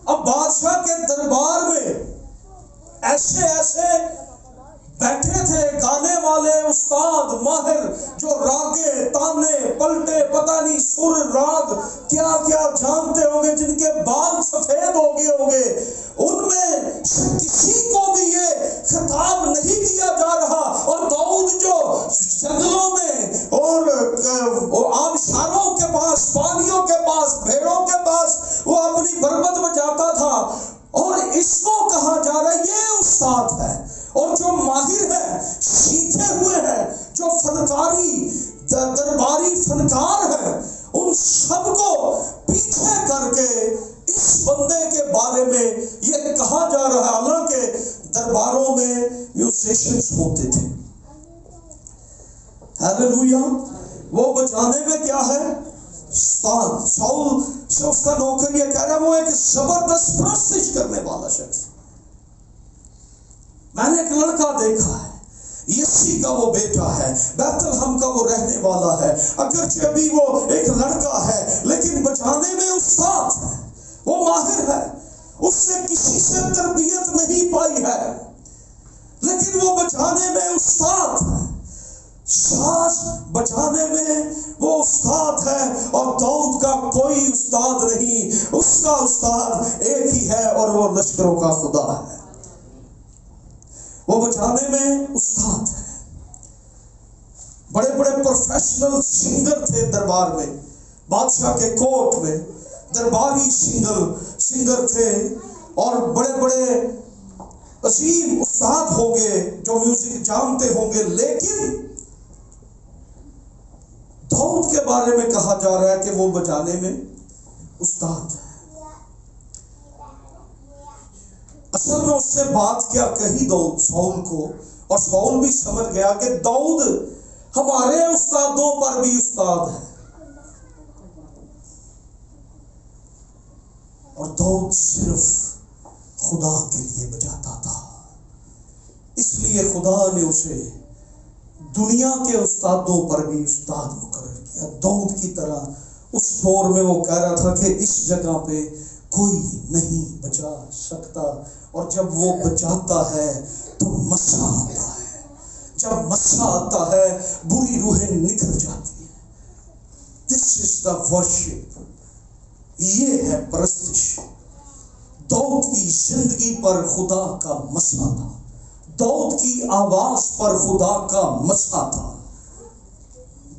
اب بادشاہ کے دربار میں ایسے بیٹھے تھے گانے والے استاد ماہر، جو راگے تانے پلٹے پتہ نہیں سر راگ کیا کیا جانتے ہوں گے، جن کے بال سفید ہو گئے ہوں گے، ان میں کسی کو بھی یہ خطاب نہیں دیا جا رہا۔ اور داؤد جو جنگلوں میں اور آبشاروں کے پاس، پانیوں کے پاس، بھیڑوں کے پاس وہ اپنی بربت بجاتا تھا، اور اس کو کہا جا رہا ہے یہ استاد ہے۔ اور جو ماہر ہے، سیکھے ہوئے ہیں، جو فنکاری درباری فنکار ہیں، ان سب کو پیچھے کر کے اس بندے کے بارے میں یہ کہا جا رہا ہے، حالانکہ درباروں میں میوزیشنز ہوتے تھے۔ ہیلیلویا۔ وہ بجانے میں کیا ہے؟ استاد۔ شاؤل سے اس کا نوکر یہ کہہ رہا ہے وہ ایک زبردست پرستش کرنے والا شخص۔ میں نے ایک لڑکا دیکھا ہے، یسی کا وہ بیٹا ہے، بیت الحم کا وہ رہنے والا ہے، اگرچہ ابھی وہ ایک لڑکا ہے لیکن بجانے میں استاد ہے، وہ ماہر ہے، اس سے کسی سے تربیت نہیں پائی ہے، لیکن وہ بجانے میں استاد ہے، ساز بجانے میں وہ استاد ہے۔ اور داؤد کا کوئی استاد نہیں، اس کا استاد ایک ہی ہے، اور وہ لشکروں کا خدا ہے۔ وہ بجانے میں استاد ہے۔ بڑے بڑے پروفیشنل سنگر تھے دربار میں، بادشاہ کے کورٹ میں درباری سنگر تھے، اور بڑے بڑے عظیم استاد ہوں گے جو میوزک جانتے ہوں گے، لیکن داؤد کے بارے میں کہا جا رہا ہے کہ وہ بجانے میں استاد ہے۔ اصل میں اس سے بات کیا کہی داؤد شاؤل کو، اور شاؤل بھی سمجھ گیا کہ داؤد ہمارے استادوں پر بھی استاد ہے، اور داؤد صرف خدا کے لیے بجاتا تھا، اس لیے خدا نے اسے دنیا کے استادوں پر بھی استاد مقرر کیا۔ داؤد کی طرح اس دور میں وہ کہہ رہا تھا کہ اس جگہ پہ کوئی نہیں بجا سکتا، اور جب وہ بجاتا ہے تو مسا آتا ہے، جب مسا آتا ہے بری روحیں نکل جاتی ہیں۔ دس از دا ورشپ، یہ ہے پرستش۔ داؤد کی زندگی پر خدا کا مسا تھا، داؤد کی آواز پر خدا کا مسا تھا،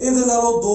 ਇਹਦੇ ਨਾਲੋਂ 2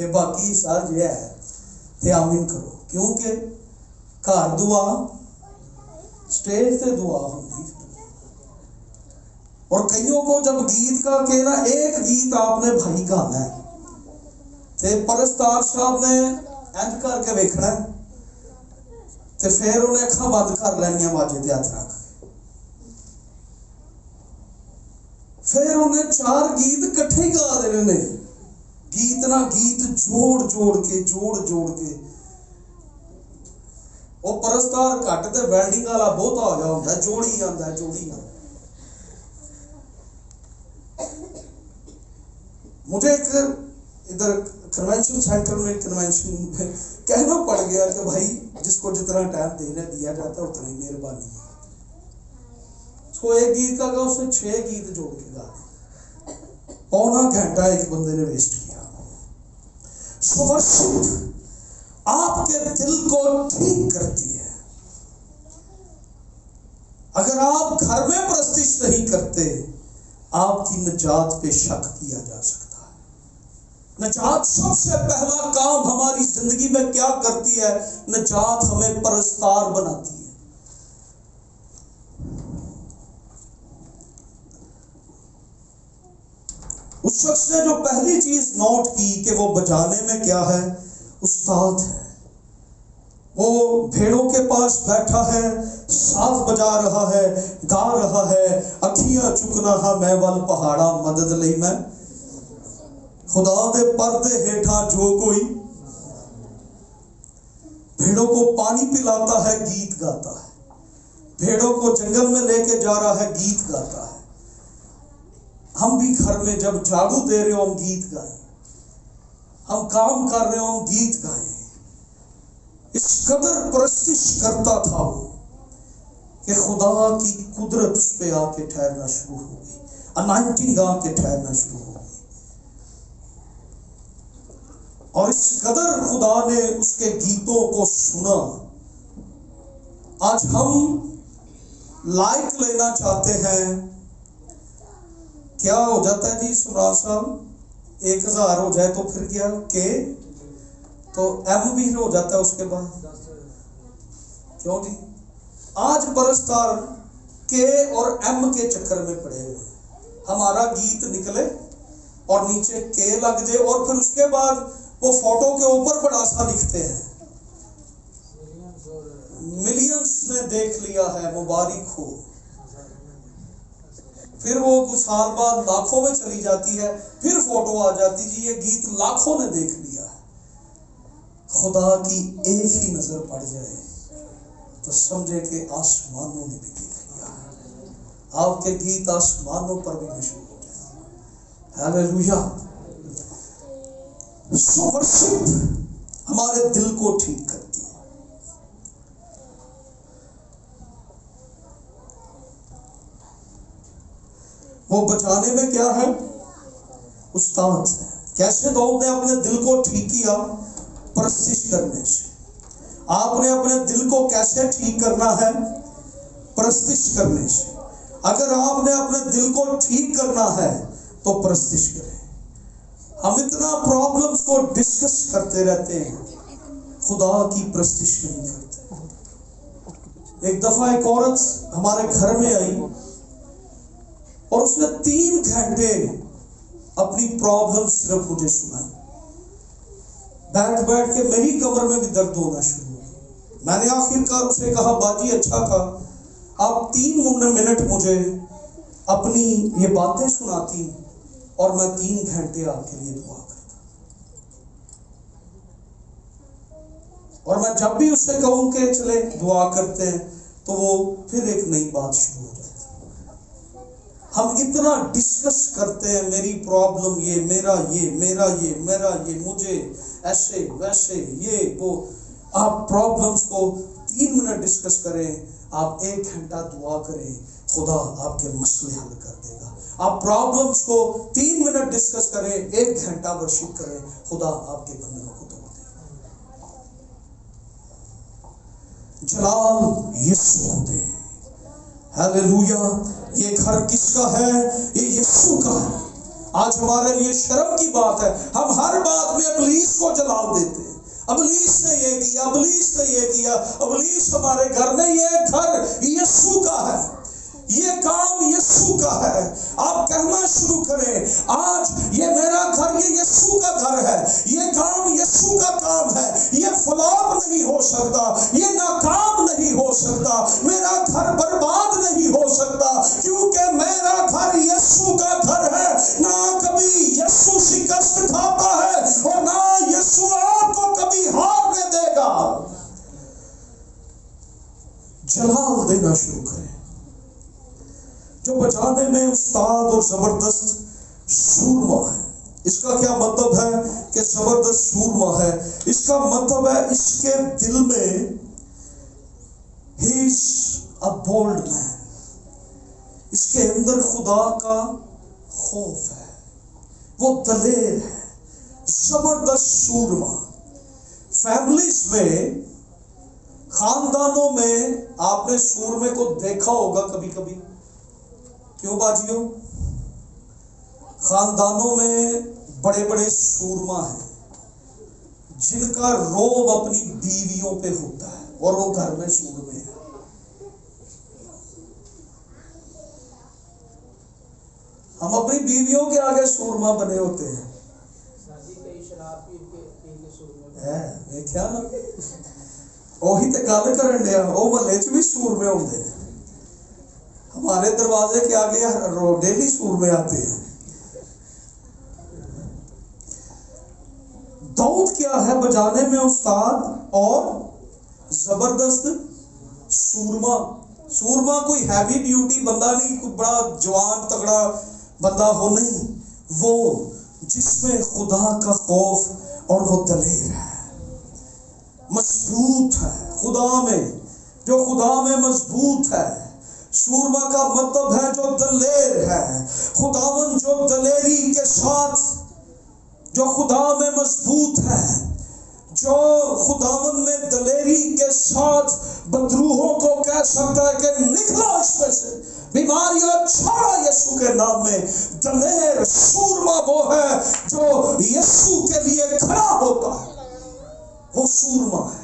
کہ باقی سال یہ ہے تے آمین کرو، کیونکہ گھر دعا سٹیج تے دعا ہوتی. اور کئیوں کو جب گیت کا کہنا ایک گیت آپ نے بھائی گانا ہے تے پرستار صاحب نے انج کر کے ویکھنا ہے تے پھر انہیں اکھاں بند کر لینیاں واجے تے ہاتھ رکھ، پھر انہیں 4 گیت کٹھے ہی گا دینے نے، گیت نہ گیت جوڑ کے وہ پرستار گھٹ تے ویلڈنگ والا بہت آ گیا ہوندا ہے، جوڑی آندا ہے. مجھے ایک ادھر کنونشن سینٹر میں کنونشن کہنا پڑ گیا کہ بھائی جس کو جتنا ٹائم دیا جاتا ہے اتنا ہی مہربانی ہے. اس کو ایک گیت کا گا، اس نے 6 گیت جوڑ کے گا دی، پونا گھنٹہ ایک بندے نے ویسٹ کیا. سو ورشپ آپ کے دل کو ٹھیک کرتی ہے. اگر آپ گھر میں پرستش نہیں کرتے، آپ کی نجات پہ شک کیا جا سکتا ہے. نجات سب سے پہلا کام ہماری زندگی میں کیا کرتی ہے؟ نجات ہمیں پرستار بناتی ہے. اس شخص نے جو پہلی چیز نوٹ کی کہ وہ بجانے میں کیا ہے؟ استاد ہے. وہ بھیڑوں کے پاس بیٹھا ہے، ساز بجا رہا ہے، گا رہا ہے. اکھیاں چکنا ہا میں ول پہاڑا مدد لئی میں، خدا دے پردے ہیٹھا جو کوئی. بھیڑوں کو پانی پلاتا ہے، گیت گاتا ہے. بھیڑوں کو جنگل میں لے کے جا رہا ہے، گیت گاتا ہے. ہم بھی گھر میں جب جھاڑو دے رہے ہو ہم گیت گائیں، ہم کام کر رہے ہو ہم گیت گائیں. اس قدر پرستش کرتا تھا وہ کہ خدا کی قدرت اس پہ آ کے ٹھہرنا شروع ہو گئی، انائنٹنگ آ کے ٹھہرنا شروع ہو گئی. اور اس قدر خدا نے اس کے گیتوں کو سنا. آج ہم لائک لینا چاہتے ہیں، کیا ہو جاتا ہے جی سمراج صاحب؟ 1000 ہو جائے تو پھر کیا کہ تو ایم بھی ہو جاتا ہے اس کے بعد. کیوں جی؟ آج پرستار کے اور ایم کے چکر میں پڑے ہوئے. ہمارا گیت نکلے اور نیچے کے لگ جائے اور پھر اس کے بعد وہ فوٹو کے اوپر بڑا سا لکھتے ہیں ملینز نے دیکھ لیا ہے، مبارک ہو. پھر وہ کچھ سال بعد لاکھوں میں چلی جاتی ہے، پھر فوٹو آ جاتی جی یہ گیت لاکھوں نے دیکھ لیا ہے. خدا کی ایک ہی نظر پڑ جائے تو سمجھے کہ آسمانوں نے بھی دیکھ لیا ہے. آپ کے گیت آسمانوں پر بھی مشہور ہو جائے. ہیلیلویا. سو ورشپ ہمارے دل کو ٹھیک کرتی ہے. وہ بچانے میں کیا ہے؟ استاد ہے. کیسے داؤد نے اپنے دل کو ٹھیک کیا؟ پرستش کرنے سے. آپ نے اپنے دل کو کیسے ٹھیک کرنا ہے؟ پرستش کرنے سے. اگر آپ نے اپنے دل کو ٹھیک کرنا ہے تو پرستش کریں. ہم اتنا پرابلمز کو ڈسکس کرتے رہتے ہیں، خدا کی پرستش نہیں کرتے. ایک دفعہ ایک عورت ہمارے گھر میں آئی اور اس نے 3 گھنٹے اپنی پرابلم صرف مجھے سنائی. بیٹھ کے میری کمر میں بھی درد ہونا شروع ہو. میں نے آخر کار اسے کہا باجی اچھا تھا آپ 3 منٹ مجھے اپنی یہ باتیں سناتی اور میں 3 گھنٹے آپ کے لیے دعا کرتا. اور میں جب بھی اس سے کہوں کہ چلے دعا کرتے ہیں تو وہ پھر ایک نئی بات شروع ہو جاتی. ہم اتنا ڈسکس کرتے ہیں، میری پرابلم یہ، میرا یہ، میرا یہ، میرا یہ، مجھے ایسے ویسے یہ وہ. آپ پرابلمز کو 3 منٹ ڈسکس کریں، آپ 1 گھنٹہ دعا کریں، خدا آپ کے مسئلے حل کر دے گا. آپ پرابلمز کو 3 منٹ ڈسکس کریں، 1 گھنٹہ ورشپ کریں، خدا آپ کے بندنوں کو توڑ دے گا. جلال یسوع کو دے. ہیلیلویا. یہ گھر کس کا ہے؟ یہ یسوع کا ہے. آج ہمارے لیے شرم کی بات ہے، ہم ہر بات میں ابلیس کو جلال دیتے ہیں، ابلیس نے یہ کیا، ابلیس نے یہ کیا، ابلیس ہمارے گھر میں، یہ گھر یسوع کا ہے، یہ کام یسوع کا ہے۔ آپ کہنا شروع کریں، آج یہ میرا گھر، یہ یسوع کا گھر ہے، یہ کام یسوع کا کام ہے، یہ فلاپ نہیں ہو سکتا، یہ ناکام نہیں ہو سکتا، میرا گھر برباد نہیں ہو سکتا، کیونکہ میرا گھر یسوع کا گھر ہے۔ نہ کبھی یسوع شکست کھاتا ہے اور نہ یسوع آپ کو کبھی ہارنے دے گا۔ جلال دینا شروع کریں۔ جو بجانے میں استاد اور زبردست سورما ہے، اس کا کیا مطلب ہے کہ زبردست سورما ہے؟ اس کا مطلب ہے اس کے دل میں ہی از اے بولڈ مین، اس کے اندر خدا کا خوف ہے، وہ دلیر ہے، زبردست سورما۔ فیملیز میں، خاندانوں میں آپ نے سورمے کو دیکھا ہوگا کبھی کبھی، کیوں باجیوں؟ خاندانوں میں بڑے بڑے سورما ہیں جن کا روب اپنی بیویوں پہ ہوتا ہے اور وہ گھر میں سورمے ہیں۔ ہم اپنی بیویوں کے آگے سورما بنے ہوتے ہیں، کیا نا وہی تے گل کرن ڈیا، وہ محلے چ بھی سورمے ہوندے ہیں، ہمارے دروازے کے آگے ڈیلی سورمے آتے ہیں۔ داؤد کیا ہے؟ بجانے میں استاد اور زبردست سورما۔ سورما کوئی ہیوی ڈیوٹی بندہ نہیں، کوئی بڑا جوان تگڑا بندہ ہو نہیں، وہ جس میں خدا کا خوف اور وہ دلیر ہے، مضبوط ہے خدا میں، جو خدا میں مضبوط ہے۔ سورما کا مطلب ہے جو دلیر ہے، خداوند جو دلیری کے ساتھ، جو خدا میں مضبوط ہے، جو خداوند میں دلیری کے ساتھ بدروحوں کو کہہ سکتا ہے کہ نکلو اس میں سے، بیماریاں چھوڑا یسوع کے نام میں۔ دلیر سورما وہ ہے جو یسوع کے لیے کھڑا ہوتا ہے، وہ سورما ہے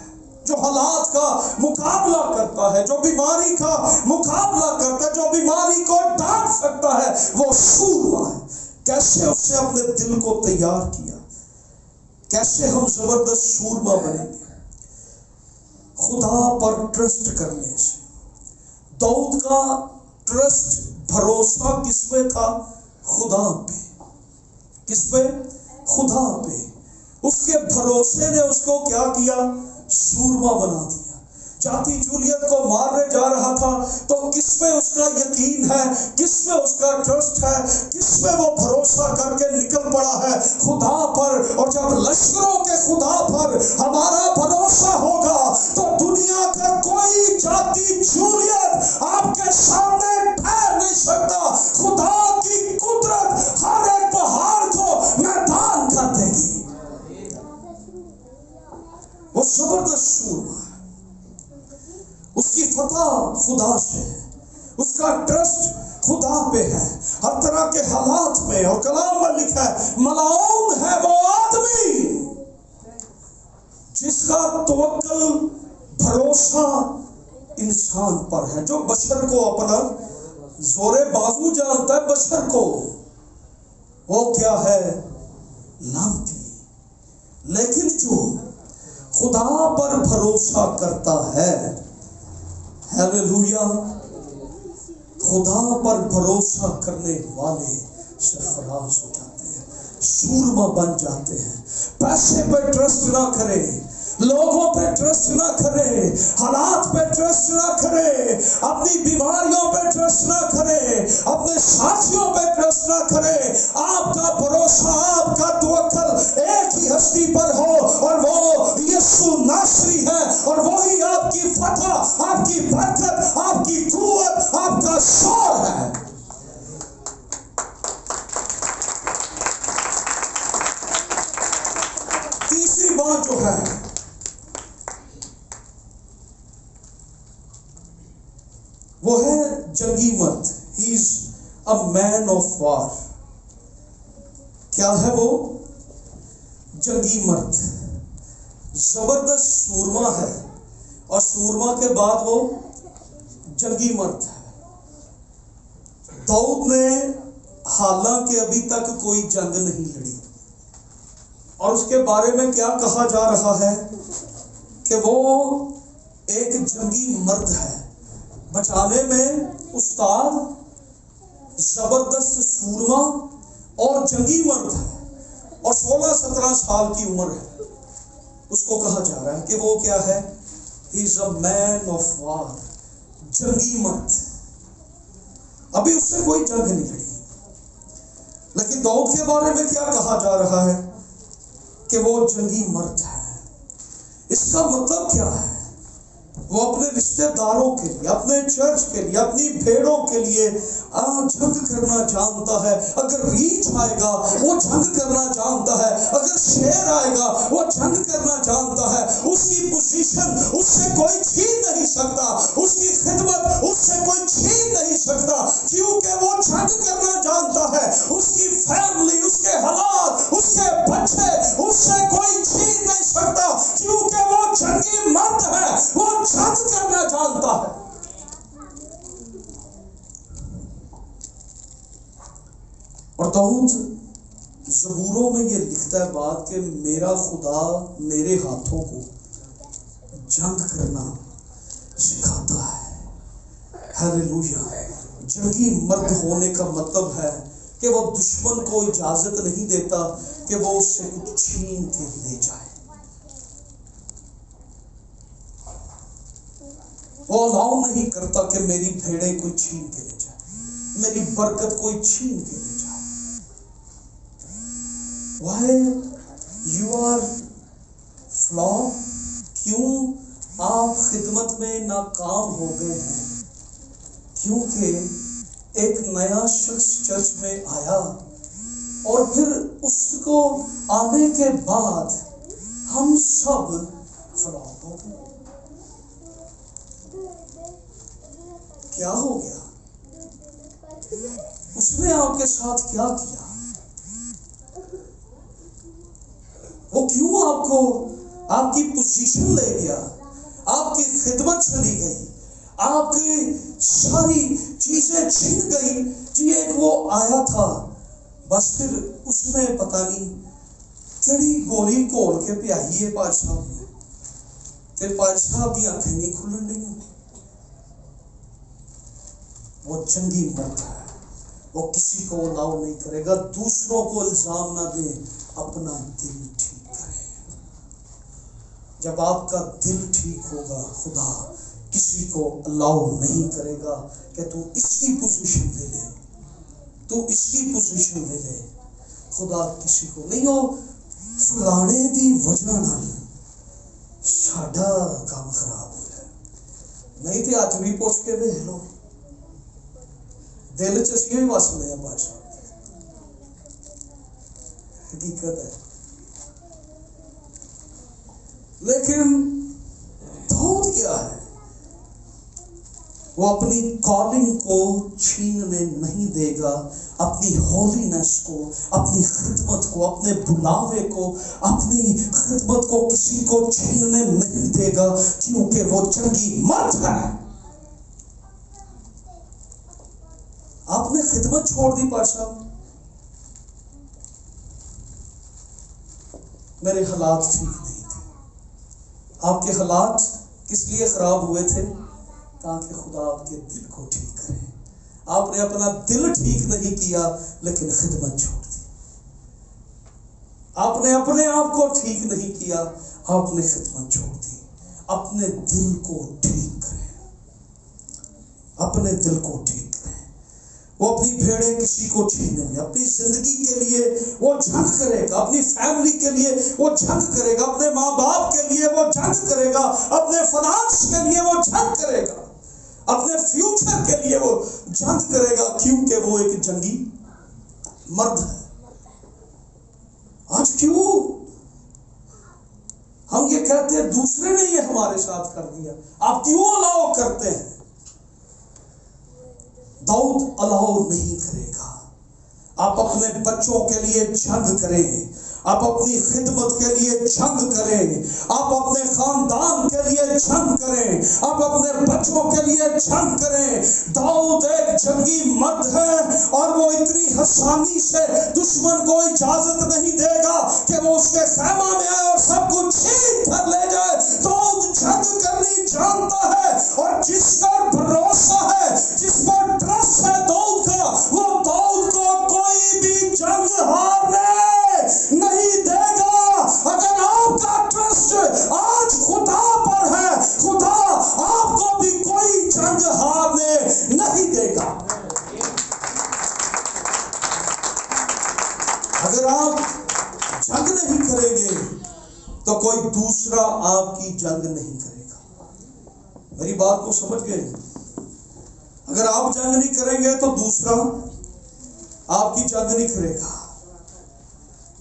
جو حالات کا مقابلہ کرتا ہے، جو بیماری کا مقابلہ کرتا ہے، جو بیماری کو ڈانٹ سکتا ہے، وہ سورما ہے۔ کیسے اس نے اپنے دل کو تیار کیا، کیسے ہم زبردست سورما بنیں گے؟ خدا پر ٹرسٹ کرنے سے۔ داؤد کا ٹرسٹ، بھروسہ کس پہ تھا؟ خدا پہ۔ کس پہ؟ خدا پہ۔ اس کے بھروسے نے اس کو کیا کیا؟ سورما بنا دیا۔ جاتی جولیت کو مارنے جا رہا تھا تو کس پہ اس کا یقین ہے، کس پہ اس کا ٹرسٹ ہے، کس پہ وہ بھروسہ کر کے نکل پڑا ہے؟ خدا پر۔ اور جب لشکروں کے خدا پر ہمارا بھروسہ ہوگا تو دنیا کا کوئی جاتی جولیت آپ کے سامنے ٹھہر نہیں سکتا۔ خدا کی قدرت ہر ایک پہاڑ کو میدان کر دے گی۔ وہ زبردست سورما ہے، اس کی فتح خدا سے ہے، اس کا ٹرسٹ خدا پہ ہے ہر طرح کے حالات میں۔ اور کلام میں لکھا ہے ملعون ہے وہ آدمی جس کا توکل، بھروسہ انسان پر ہے، جو بشر کو اپنا زور بازو جانتا ہے، بشر کو وہ کیا ہے؟ لعنتی۔ لیکن جو خدا پر بھروسہ کرتا ہے، ہیلیلویا، خدا پر بھروسہ کرنے والے سرفراز ہو جاتے ہیں، سورما بن جاتے ہیں۔ پیسے پہ ٹرسٹ نہ کرے، لوگوں پہ ٹرسٹ نہ کرے، حالات پہ ٹرسٹ نہ کرے، اپنی بیماریوں پہ ٹرسٹ نہ کرے، اپنے ساتھیوں پہ ٹرسٹ نہ کرے۔ آپ کا بھروسہ، آپ کا توکل ایک ہی ہستی پر ہو اور وہ یسوع ناصری ہے، اور وہی آپ کی فتح، آپ کی برکت، آپ کی قوت، آپ کا شور ہے۔ تیسری بات جو ہے وہ ہے جنگی مرد۔ ہی از اے مین آف وار۔ کیا ہے وہ؟ جنگی مرد، زبردست سورما ہے، اور سورما کے بعد وہ جنگی مرد ہے۔ داؤد نے حالانکہ ابھی تک کوئی جنگ نہیں لڑی، اور اس کے بارے میں کیا کہا جا رہا ہے کہ وہ ایک جنگی مرد ہے، بچانے میں استاد، زبردست سورما اور جنگی مرد ہے، اور 16-17 سال کی عمر ہے۔ اس کو کہا جا رہا ہے کہ وہ کیا ہے؟ He is a man of war، جنگی مرد۔ ابھی اس سے کوئی جنگ نہیں لڑی، لیکن داؤد کے بارے میں کیا کہا جا رہا ہے کہ وہ جنگی مرد ہے۔ اس کا مطلب کیا ہے؟ وہ اپنے رشتہ داروں کے لیے، اپنے چرچ کے لیے، اپنی بھیڑوں کے لیے جنگ کرنا جانتا ہے۔ اگر ریچھ آئے گا وہ جنگ کرنا جانتا ہے، اگر شیر آئے گا وہ جنگ کرنا جانتا ہے۔ اس کی پوزیشن اس سے کوئی چھین نہیں سکتا، اس کی خدمت اس سے کوئی چھین نہیں سکتا، کیونکہ وہ جنگ کرنا جانتا ہے۔ اس کی فیملی، اس کے حالات، اس کے بچے اس سے کوئی چھین نہیں سکتا، کیونکہ وہ جنگی مرد ہے، وہ جنگ کرنا جانتا ہے۔ اور داؤد زبوروں میں یہ لکھتا ہے بات کہ میرا خدا میرے ہاتھوں کو جنگ کرنا سکھاتا ہے۔ ہیلیلویا۔ جنگی مرد ہونے کا مطلب ہے کہ وہ دشمن کو اجازت نہیں دیتا کہ وہ اس سے کچھ چھین کے لے جائے۔ وہ الاؤ نہیں کرتا کہ میری بھیڑیں کوئی چھین کے لے جائے، میری برکت کوئی چھین کے لے جائے۔ Why you are flawed؟ کیوں آپ خدمت میں ناکام ہو گئے ہیں؟ کیونکہ ایک نیا شخص چرچ میں آیا، اور پھر اس کو آنے کے بعد ہم سب فلاپ ہو گئے۔ کیا ہو گیا؟ اس نے آپ کے ساتھ کیا کیا؟ وہ کیوں آپ کو آپ کی پوزیشن لے گیا؟ آپ کی خدمت چلی گئی، آپ کی ساری چیزیں چھن گئی۔ جی ایک وہ آیا تھا، بس پھر اس نے پتہ نہیں کیڑی گولی کھول کے پیائی ہے بادشاہ نے، کہ بادشاہ کی آنکھیں نہیں کھلن ڈی۔ وہ جنگی مرد ہے، وہ کسی کو الاؤ نہیں کرے گا۔ دوسروں کو الزام نہ دے، اپنا دل ٹھیک کرے۔ جب آپ کا دل ٹھیک ہوگا، خدا کسی کو الاؤ نہیں کرے گا کہ تو اس کی پوزیشن لے لے، تو اس کی پوزیشن لے لے۔ خدا کسی کو نہیں، ہو فلانے دی وجہ نال ساڈا کام خراب ہوا ہے، نہیں تے ہاتھ بھی پوچھ کے دیکھ لو، دل چ اسی بھی وستے ہیں بادشاہ۔ حقیقت ہے۔ لیکن داؤد کیا ہے؟ وہ اپنی کالنگ کو چھیننے نہیں دے گا، اپنی ہولینس کو، اپنی خدمت کو، اپنے بلاوے کو، اپنی خدمت کو کسی کو چھیننے نہیں دے گا، کیونکہ وہ جنگی مرد ہے۔ آپ نے خدمت چھوڑ دی پاشا، میرے حالات ٹھیک نہیں تھے۔ آپ کے حالات کس لیے خراب ہوئے تھے؟ تاکہ خدا آپ کے دل کو ٹھیک کرے۔ آپ نے اپنا دل ٹھیک نہیں کیا، لیکن خدمت چھوڑ دی۔ آپ نے اپنے آپ کو ٹھیک نہیں کیا، آپ نے خدمت چھوڑ دی۔ اپنے دل کو ٹھیک کریں، اپنے دل کو ٹھیک کریں۔ وہ اپنی بھیڑیں کسی کو چھینیں گے، اپنی زندگی کے لیے وہ جنگ کرے گا، اپنی فیملی کے لیے وہ جنگ کرے گا، اپنے ماں باپ کے لیے وہ جنگ کرے گا، اپنے فنانس کے لیے وہ جنگ کرے گا، اپنے فیوچر کے لیے وہ جنگ کرے گا، کیونکہ وہ ایک جنگی مرد ہے۔ آج کیوں ہم یہ کہتے ہیں دوسرے نے یہ ہمارے ساتھ کر دیا، آپ کیوں الاؤ کرتے ہیں؟ داؤد الاؤ نہیں کرے گا، آپ اپنے بچوں کے لیے جنگ کریں، آپ اپنی خدمت کے لیے جنگ کریں، آپ اپنے خاندان کے لیے جنگ کریں، آپ اپنے بچوں کے لیے جنگ کریں۔ داؤد ایک جنگی مرد ہے اور وہ اتنی آسانی سے دشمن کو اجازت نہیں دے گا کہ وہ اس کے خیمہ میں آئے اور سب کچھ چھین کر لے جائے۔ داؤد جنگ کرنی جانتا ہے، اور جس پر بھروسہ ہے، جس پر ٹرسٹ ہے داؤد کا، وہ داؤد کو کوئی بھی جنگ ہارنے نہیں دے گا۔ اگر آپ کا ٹرسٹ آج خدا پر ہے، خدا آپ کو بھی کوئی جنگ ہارنے نہیں دے گا۔ اگر آپ جنگ نہیں کریں گے تو کوئی دوسرا آپ کی جنگ نہیں کرے گا۔ میری بات کو سمجھ گئے؟ اگر آپ جنگ نہیں کریں گے تو دوسرا آپ کی جنگ نہیں کرے گا۔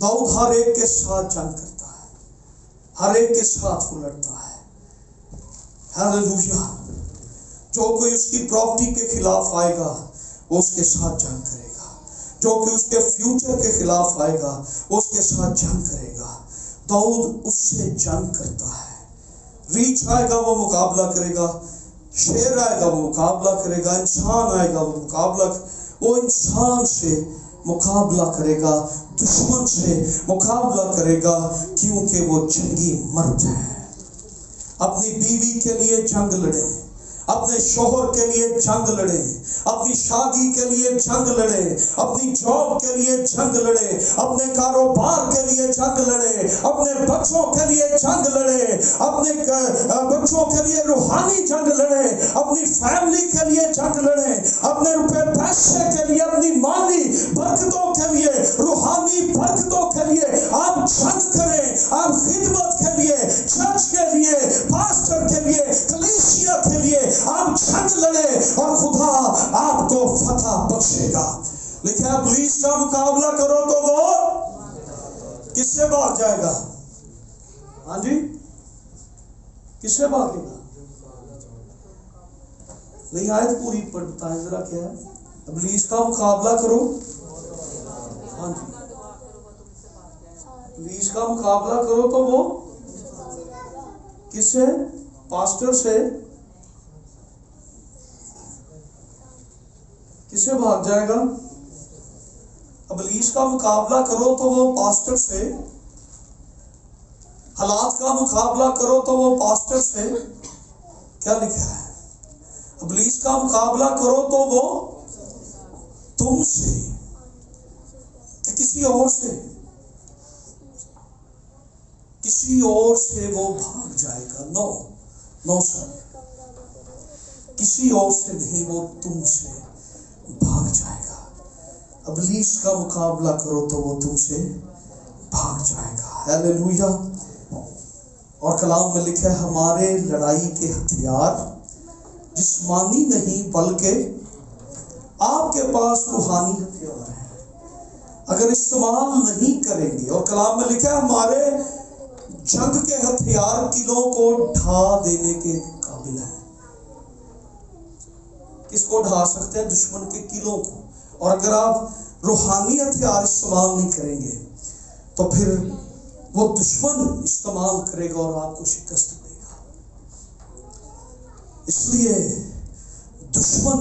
داؤد ہر ایک کے ساتھ جنگ کرتا ہے، ہر ایک کے ساتھ وہ لڑتا ہے۔ ہاللویا۔ جو کوئی اس کی پراپرٹی کے خلاف آئے گا وہ اس کے ساتھ جنگ کرے گا، جو کوئی اس کے فیوچر کے خلاف آئے گا وہ اس کے ساتھ جنگ کرے گا۔ داؤد اس سے جنگ کرتا ہے۔ ریچھ آئے گا وہ مقابلہ کرے گا، شیر آئے گا وہ مقابلہ کرے گا، انسان آئے گا وہ مقابلہ، وہ انسان سے مقابلہ کرے گا، دشمن سے مقابلہ کرے گا، کیونکہ وہ جنگی مرد ہے۔ اپنی بیوی کے لیے جنگ لڑے، اپنے شوہر کے لیے جنگ لڑے، اپنی شادی کے لیے جنگ لڑے، اپنی جاب کے لیے جنگ لڑے، اپنے کاروبار کے لیے جنگ لڑے، اپنے بچوں کے لیے جنگ لڑے، اپنے بچوں کے لیے روحانی جنگ لڑے، اپنی فیملی کے لیے جنگ لڑے، اپنے روپے پیسے کے لیے، اپنی مالی برکتوں کے لیے، روحانی برکتوں کے لیے آپ جنگ کریں۔ آپ خدمت کے لیے، چرچ کے لیے، پاسٹر کے لیے، کلیسیا کے لیے آپ جنگ لڑے اور خدا آپ کو فتح بخشے گا۔ لیکن ابلیس کا مقابلہ کرو تو وہ کس سے بھاگ جائے گا؟ ہاں جی، کس سے بھاگے گا؟ نہیں، آیت پوری پر بتائیں ذرا کیا ہے؟ ابلیس کا مقابلہ کرو، ہاں جی، ابلیس کا مقابلہ کرو تو وہ کس سے؟ پاسٹر سے؟ کسے بھاگ جائے گا؟ ابلیس کا مقابلہ کرو تو وہ پاسٹر سے، حالات کا مقابلہ کرو تو وہ پاسٹر سے۔ کیا لکھا ہے؟ ابلیس کا مقابلہ کرو تو وہ تم سے، کہ کسی اور سے، کسی اور سے وہ بھاگ جائے گا۔ نو سر، کسی اور سے نہیں، وہ تم سے بھاگ جائے گا۔ ابلیس کا مقابلہ کرو تو وہ تم سے بھاگ جائے گا۔ ہاللویا۔ اور کلام میں لکھا ہے ہمارے لڑائی کے ہتھیار جسمانی نہیں بلکہ آپ کے پاس روحانی ہتھیار ہیں۔ اگر استعمال نہیں کریں گے، اور کلام میں لکھا ہے ہمارے جنگ کے ہتھیار قلعوں کو ڈھا دینے کے قابل ہیں۔ کس کو ڈھا سکتے ہیں؟ دشمن کے قلعوں کو۔ اور اگر آپ روحانی ہتھیار استعمال نہیں کریں گے تو پھر وہ دشمن استعمال کرے گا اور آپ کو شکست دے گا۔ اس لیے دشمن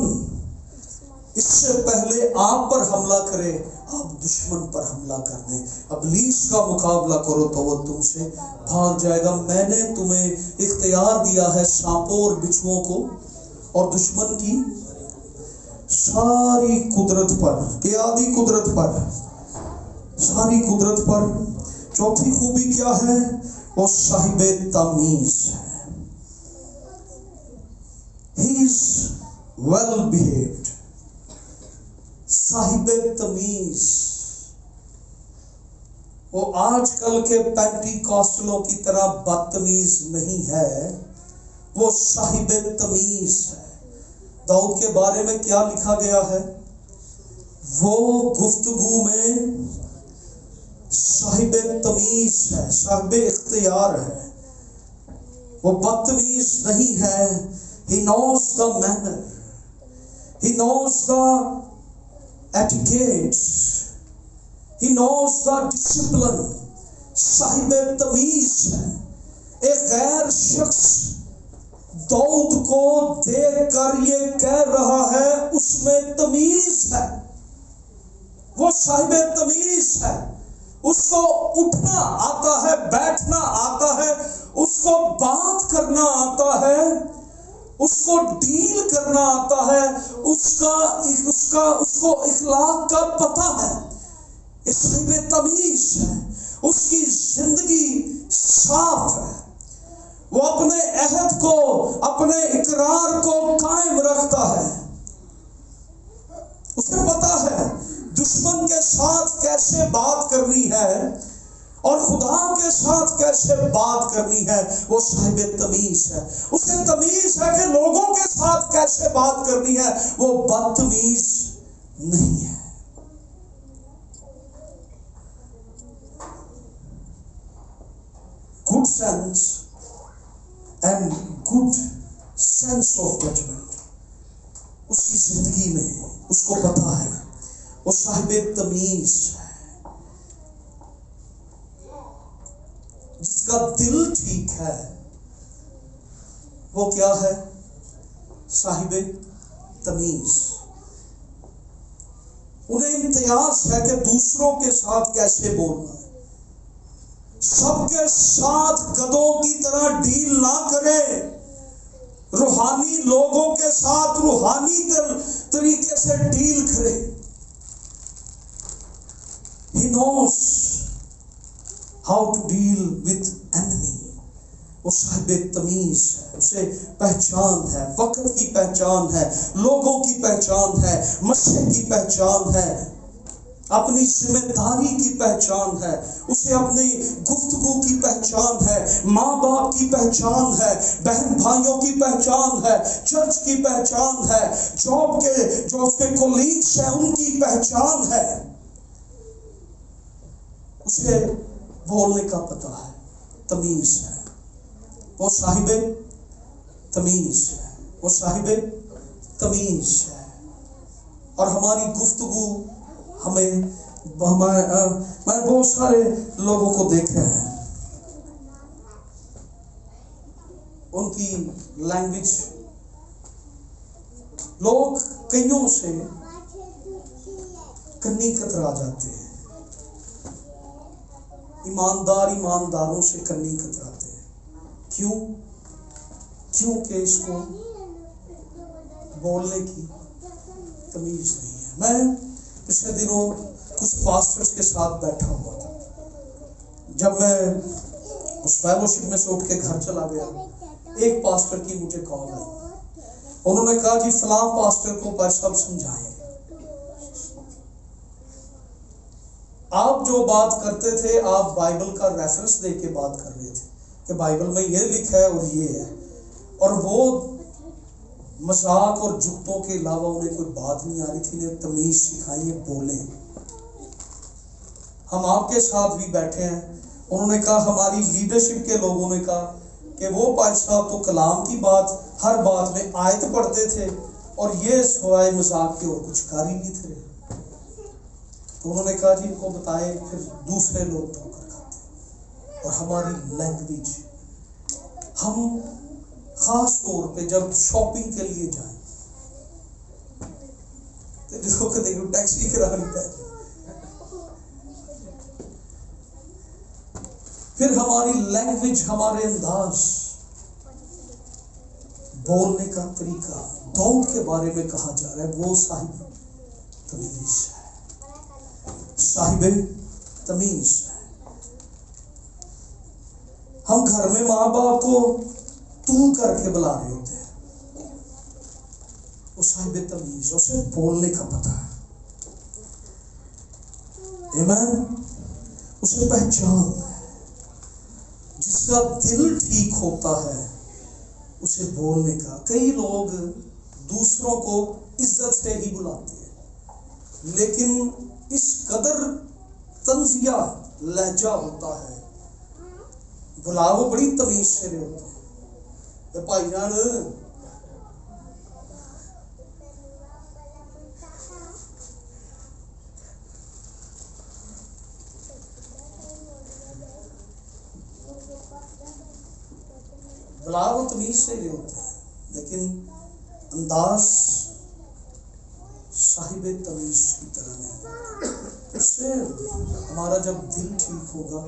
اس سے پہلے آپ پر حملہ کرے، آپ دشمن پر حملہ کر دیں۔ ابلیس کا مقابلہ کرو تو وہ تم سے بھاگ جائے گا۔ میں نے تمہیں اختیار دیا ہے سانپوں اور بچھوؤں کو اور دشمن کی ساری قدرت پر، قیادی قدرت پر، ساری قدرت پر۔ چوتھی خوبی کیا ہے؟ وہ صاحب تمیز ہے۔ He is well behaved، صاحب تمیز۔ وہ آج کل کے پینٹی کاسٹلوں کی طرح بدتمیز نہیں ہے، وہ صاحب تمیز ہے۔ داؤد کے بارے میں کیا لکھا گیا ہے؟ وہ گفتگو میں صاحب تمیز ہے، صاحب اختیار ہے، وہ بدتمیز نہیں ہے۔ He knows the manner, he knows the etiquette, He knows the discipline. صاحب تمیز ہے. ایک غیر شخص داؤد کو دیکھ کر یہ کہہ رہا ہے اس میں تمیز ہے. وہ صاحب تمیز ہے. اس کو اٹھنا آتا ہے, بیٹھنا آتا ہے, اس کو بات کرنا آتا ہے, اس کو ڈیل کرنا آتا ہے, اس کو اخلاق کا پتہ ہے. یہ صاحب تمیز ہے. اس کی زندگی صاف ہے. وہ اپنے عہد کو, اپنے اقرار کو قائم رکھتا ہے. اسے پتا ہے دشمن کے ساتھ کیسے بات کرنی ہے اور خدا کے ساتھ کیسے بات کرنی ہے. وہ صاحب تمیز ہے. اسے تمیز ہے کہ لوگوں کے ساتھ کیسے بات کرنی ہے. وہ بدتمیز نہیں ہے. Good sense and good sense of judgment. اس کی زندگی میں اس کو پتا ہے وہ صاحب تمیز ہے. جس کا دل ٹھیک ہے وہ کیا ہے؟ صاحب تمیز. انہیں امتیاز ہے کہ دوسروں کے ساتھ کیسے بولنا ہے. سب کے ساتھ گدوں کی طرح ڈیل نہ کرے. روحانی لوگوں کے ساتھ روحانی طریقے سے ڈیل کرے. He knows how to deal with enemy. وہ صاحب تمیز ہے. اسے پہچان ہے, وقت کی پہچان ہے, لوگوں کی پہچان ہے, مسئلے کی پہچان ہے, اپنی ذمہ داری کی پہچان ہے. اسے اپنی گفتگو کی پہچان ہے, ماں باپ کی پہچان ہے, بہن بھائیوں کی پہچان ہے, چرچ کی پہچان ہے, جاب کے جو اس کے کولیگز ہیں ان کی پہچان ہے. اسے بولنے کا پتہ ہے, تمیز ہے. وہ صاحب تمیز ہے. وہ صاحب تمیز ہے. اور ہماری گفتگو میں بہت سارے لوگوں کو دیکھا ہے, ان کی لینگویج, لوگ کئیوں سے کنی کترا جاتے ہیں. ایمانداروں سے کنی کتراتے ہیں. کیونکہ اس کو بولنے کی تمیز نہیں ہے. میں پچھلے دنوں کچھ پاسٹرز کے ساتھ بیٹھا ہوا تھا. جب میں اس فیلوشپ میں سے اٹھ کے گھر چلا گیا, ایک پاسٹر کی مجھے کال آئی. انہوں نے کہا جی فلاں پاسٹر کو پر سب سمجھائیں. آپ جو بات کرتے تھے آپ بائبل کا ریفرنس دے کے بات کر رہے تھے کہ بائبل میں یہ لکھا ہے اور یہ ہے, اور وہ مذاق اور جھوٹوں کے علاوہ انہیں کوئی بات نہیں آ رہی تھی. انہیں تمیز سکھائی ہے, بولیں. ہم آپ کے ساتھ بھی بیٹھے ہیں. انہوں نے کہا ہماری لیڈرشپ کے لوگوں نے کہا کہ وہ پاش صاحب تو کلام کی بات ہر بات میں آیت پڑھتے تھے اور یہ سوائے مذاق کے اور کچھ کر ہی نہیں تھے. تو انہوں نے کہا جی ان کو بتائیں, پھر دوسرے لوگ ٹھوکر کھاتے ہیں. اور ہماری لینگویج, ہم خاص طور پہ جب شاپنگ کے لیے جائیں تو ٹیکسی کرانی پڑے, پھر ہماری لینگویج, ہمارے انداز, بولنے کا طریقہ. داؤد کے بارے میں کہا جا رہا ہے وہ صاحب تمیز ہے. صاحب تمیز ہے. ہم گھر میں ماں باپ کو تو کر کے بلا رہے ہوتے ہیں. وہ صاحب تمیز, اسے بولنے کا پتہ ہے. ایمین. اسے پہچان ہے. جس کا دل ٹھیک ہوتا ہے اسے بولنے کا. کئی لوگ دوسروں کو عزت سے ہی بلاتے ہیں لیکن اس قدر طنزیہ لہجہ ہوتا ہے, بلا وہ بڑی تمیز سے رہے ہوتے ہیں. بھائی جان بلا وہ تمیز سے رہے ہوتے ہیں، لیکن انداز صاحب تمیز کی طرح نہیں۔ اس سے ہمارا جب دل ٹھیک ہوگا،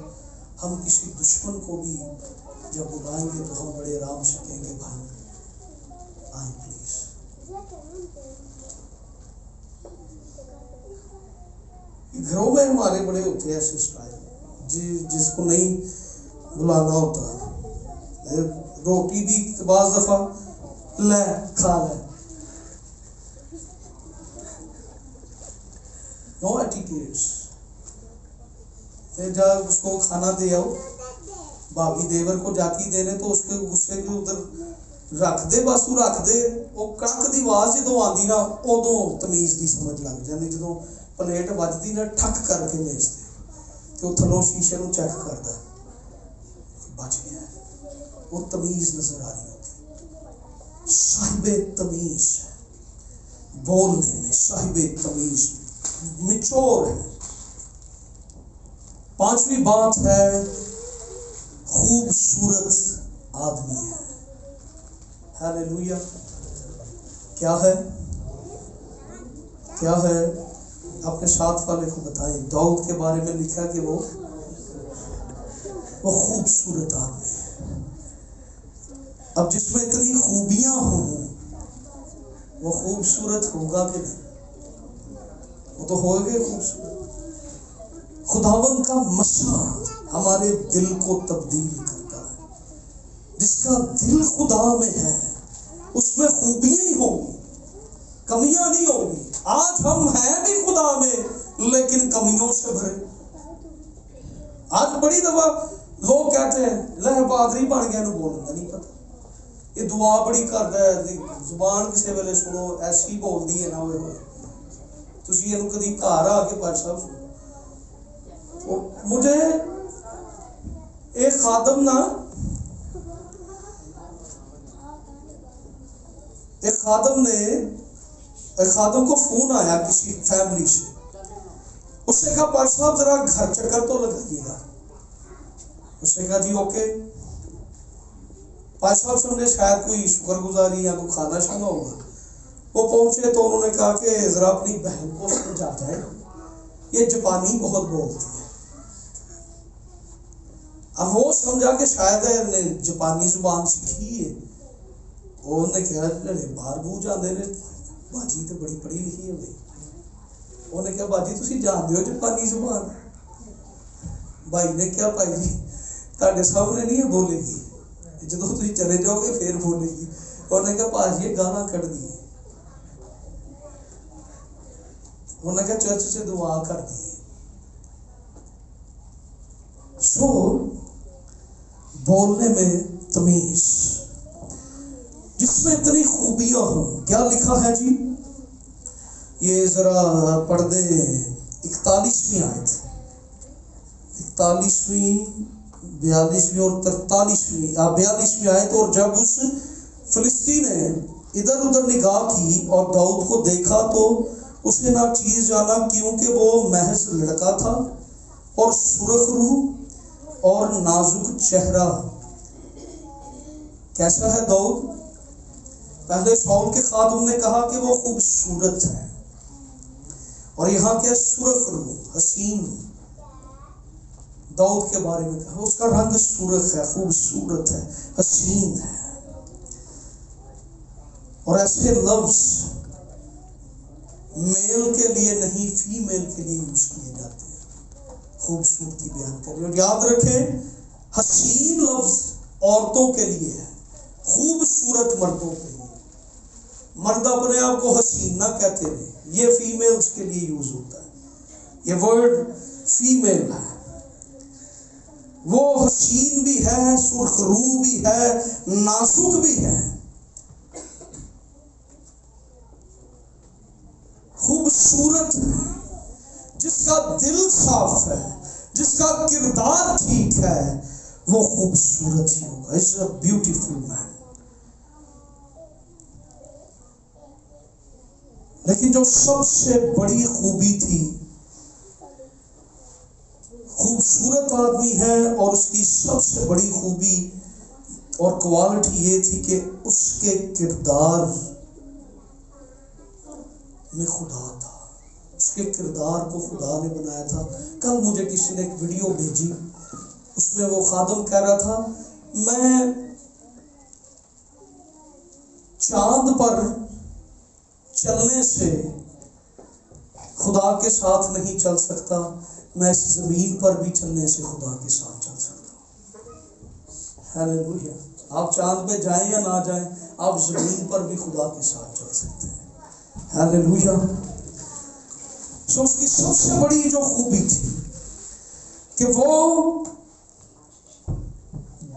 ہم کسی دشمن کو بھی جب بلائیں گے تو ہم بڑے آرام سے کہیں گے بھائی آئیں پلیز۔ گھروں میں ہمارے بڑے ہوتے ہیں ایسے اسٹائل، جس کو نہیں بلانا ہوتا، روٹی بھی بعض دفعہ لے کھا لے، نو ایٹیکیٹس۔ پھر جب اس کو کھانا دے آؤ، بھابی دیور کو جاتی دینے تو اس کے غصے کے ادھر رکھ دے، بس وہ رکھ دے، وہ کڑک دی آواز جدوں آندی نا ادوں تمیز دی سمجھ لگ جاندی، جدوں پلیٹ وجدی نا ٹھک کر کے میز تے تو تھلوں شیشے نو چیک کردا بچ گیا ہے، وہ تمیز نظر آ رہی ہوتی۔ صاحب تمیز بولنے میں، صاحب تمیز مچور ہے۔ پانچویں بات ہے خوبصورت آدمی ہے۔ ہاللیلویہ۔ کیا ہے؟ کیا ہے؟ اپنے ساتھ والے کو بتائیں۔ داؤد کے بارے میں لکھا کہ وہ خوبصورت آدمی ہے۔ اب جس میں اتنی خوبیاں ہوں وہ خوبصورت ہوگا کہ نہیں؟ وہ تو ہوگا خوبصورت۔ خداوند کا مسا ہمارے دل کو تبدیل کرتا ہے۔ جس کا دل خدا میں ہے اس میں خوبیاں ہی ہوں گی، کمیاں نہیں ہوں گی۔ آج ہم ہیں بھی خدا میں لیکن کمیوں سے بھرے۔ آج بڑی دفعہ لوگ کہتے ہیں لہ بہادری بن گیا، نو بولنا نہیں پتا، یہ دعا بڑی کرتا ہے، زبان کسی ویلے سنو ایسی بول دی ہے نا، ہوئے ہوئے تسی یہ کدی گھر آ کے پاس صاحب سنو۔ مجھے ایک خادم کو فون آیا کسی فیملی سے، اس نے کہا پاش صاحب ذرا گھر چکر تو لگائیے گا۔ اس نے کہا جی اوکے۔ پاش صاحب سمجھے شاید کوئی شکر گزاری یا کوئی کھانا شانا ہوگا۔ وہ پہنچے تو انہوں نے کہا کہ ذرا اپنی بہن کو سمجھا جائے، یہ جاپانی بہت بولتی ہے۔ اب وہ سمجھا کہ شاید نے جاپانی زبان سیکھی ہے، انہوں نے کہا باہر بو جاندے نے باجی تو بڑی پڑھی لکھی ہے بھائی۔ انہوں نے کہا باجی تسی جان دیو جاپانی زبان؟ بھائی نے کیا بھائی جی تہاڈے سامنے نہیں ہے بولے گی، جدوں تسی چلے جاؤ گے پھر بولے گی۔ انہوں نے کہا باجی یہ گانا کٹ دی، انہوں نے کہا چرچ سے دعا کر دی۔ سو بولنے میں تمیز، جس میں اتنی خوبیاں ہوں۔ کیا لکھا ہے جی؟ یہ ذرا پڑھ دیں 41ویں آیت، 41ویں 42ویں اور 43ویں آیت۔ اور جب اس فلسطین نے ادھر ادھر نگاہ کی اور داؤد کو دیکھا تو اسے نہ چیز جانا، کیونکہ وہ محض لڑکا تھا اور سرخ روح اور نازک چہرہ۔ کیسا ہے داؤد؟ پہلے شاول کے خادم نے کہا کہ وہ خوبصورت ہے، اور یہاں کیا سرخ روح، حسین۔ داؤد کے بارے میں کہا اس کا رنگ سرخ ہے، خوبصورت ہے، حسین ہے۔ اور ایسے لفظ میل کے لیے نہیں فیمیل کے لیے یوز کیے جاتے ہیں خوبصورتی بیان کرنے۔ اور یاد رکھیں حسین لفظ عورتوں کے لیے ہے، خوبصورت مردوں کے لیے۔ مرد اپنے آپ کو حسین نہ کہتے رہے، یہ فیمیلز کے لیے یوز ہوتا ہے، یہ ورڈ فیمیل ہے۔ وہ حسین بھی ہے، سرخ روح بھی ہے، نازک بھی ہے، خوبصورت ہے۔ جس کا دل صاف ہے، جس کا کردار ٹھیک ہے، وہ خوبصورت ہی ہوگا۔ اٹس اے بیوٹیفل مین۔ لیکن جو سب سے بڑی خوبی تھی، خوبصورت آدمی ہے اور اس کی سب سے بڑی خوبی اور کوالٹی یہ تھی کہ اس کے کردار میں خدا تھا، اس کے کردار کو خدا نے بنایا تھا۔ کل مجھے کسی نے ایک ویڈیو بھیجی، اس میں وہ خادم کہہ رہا تھا میں چاند پر چلنے سے خدا کے ساتھ نہیں چل سکتا، میں اس زمین پر بھی چلنے سے خدا کے ساتھ چل سکتا ہوں۔ ہاللیلویا۔ آپ چاند پہ جائیں یا نہ جائیں، آپ زمین پر بھی خدا کے ساتھ چل سکتے ہیں۔ ہاللیلویا۔ سو اس کی سب سے بڑی جو خوبی تھی کہ وہ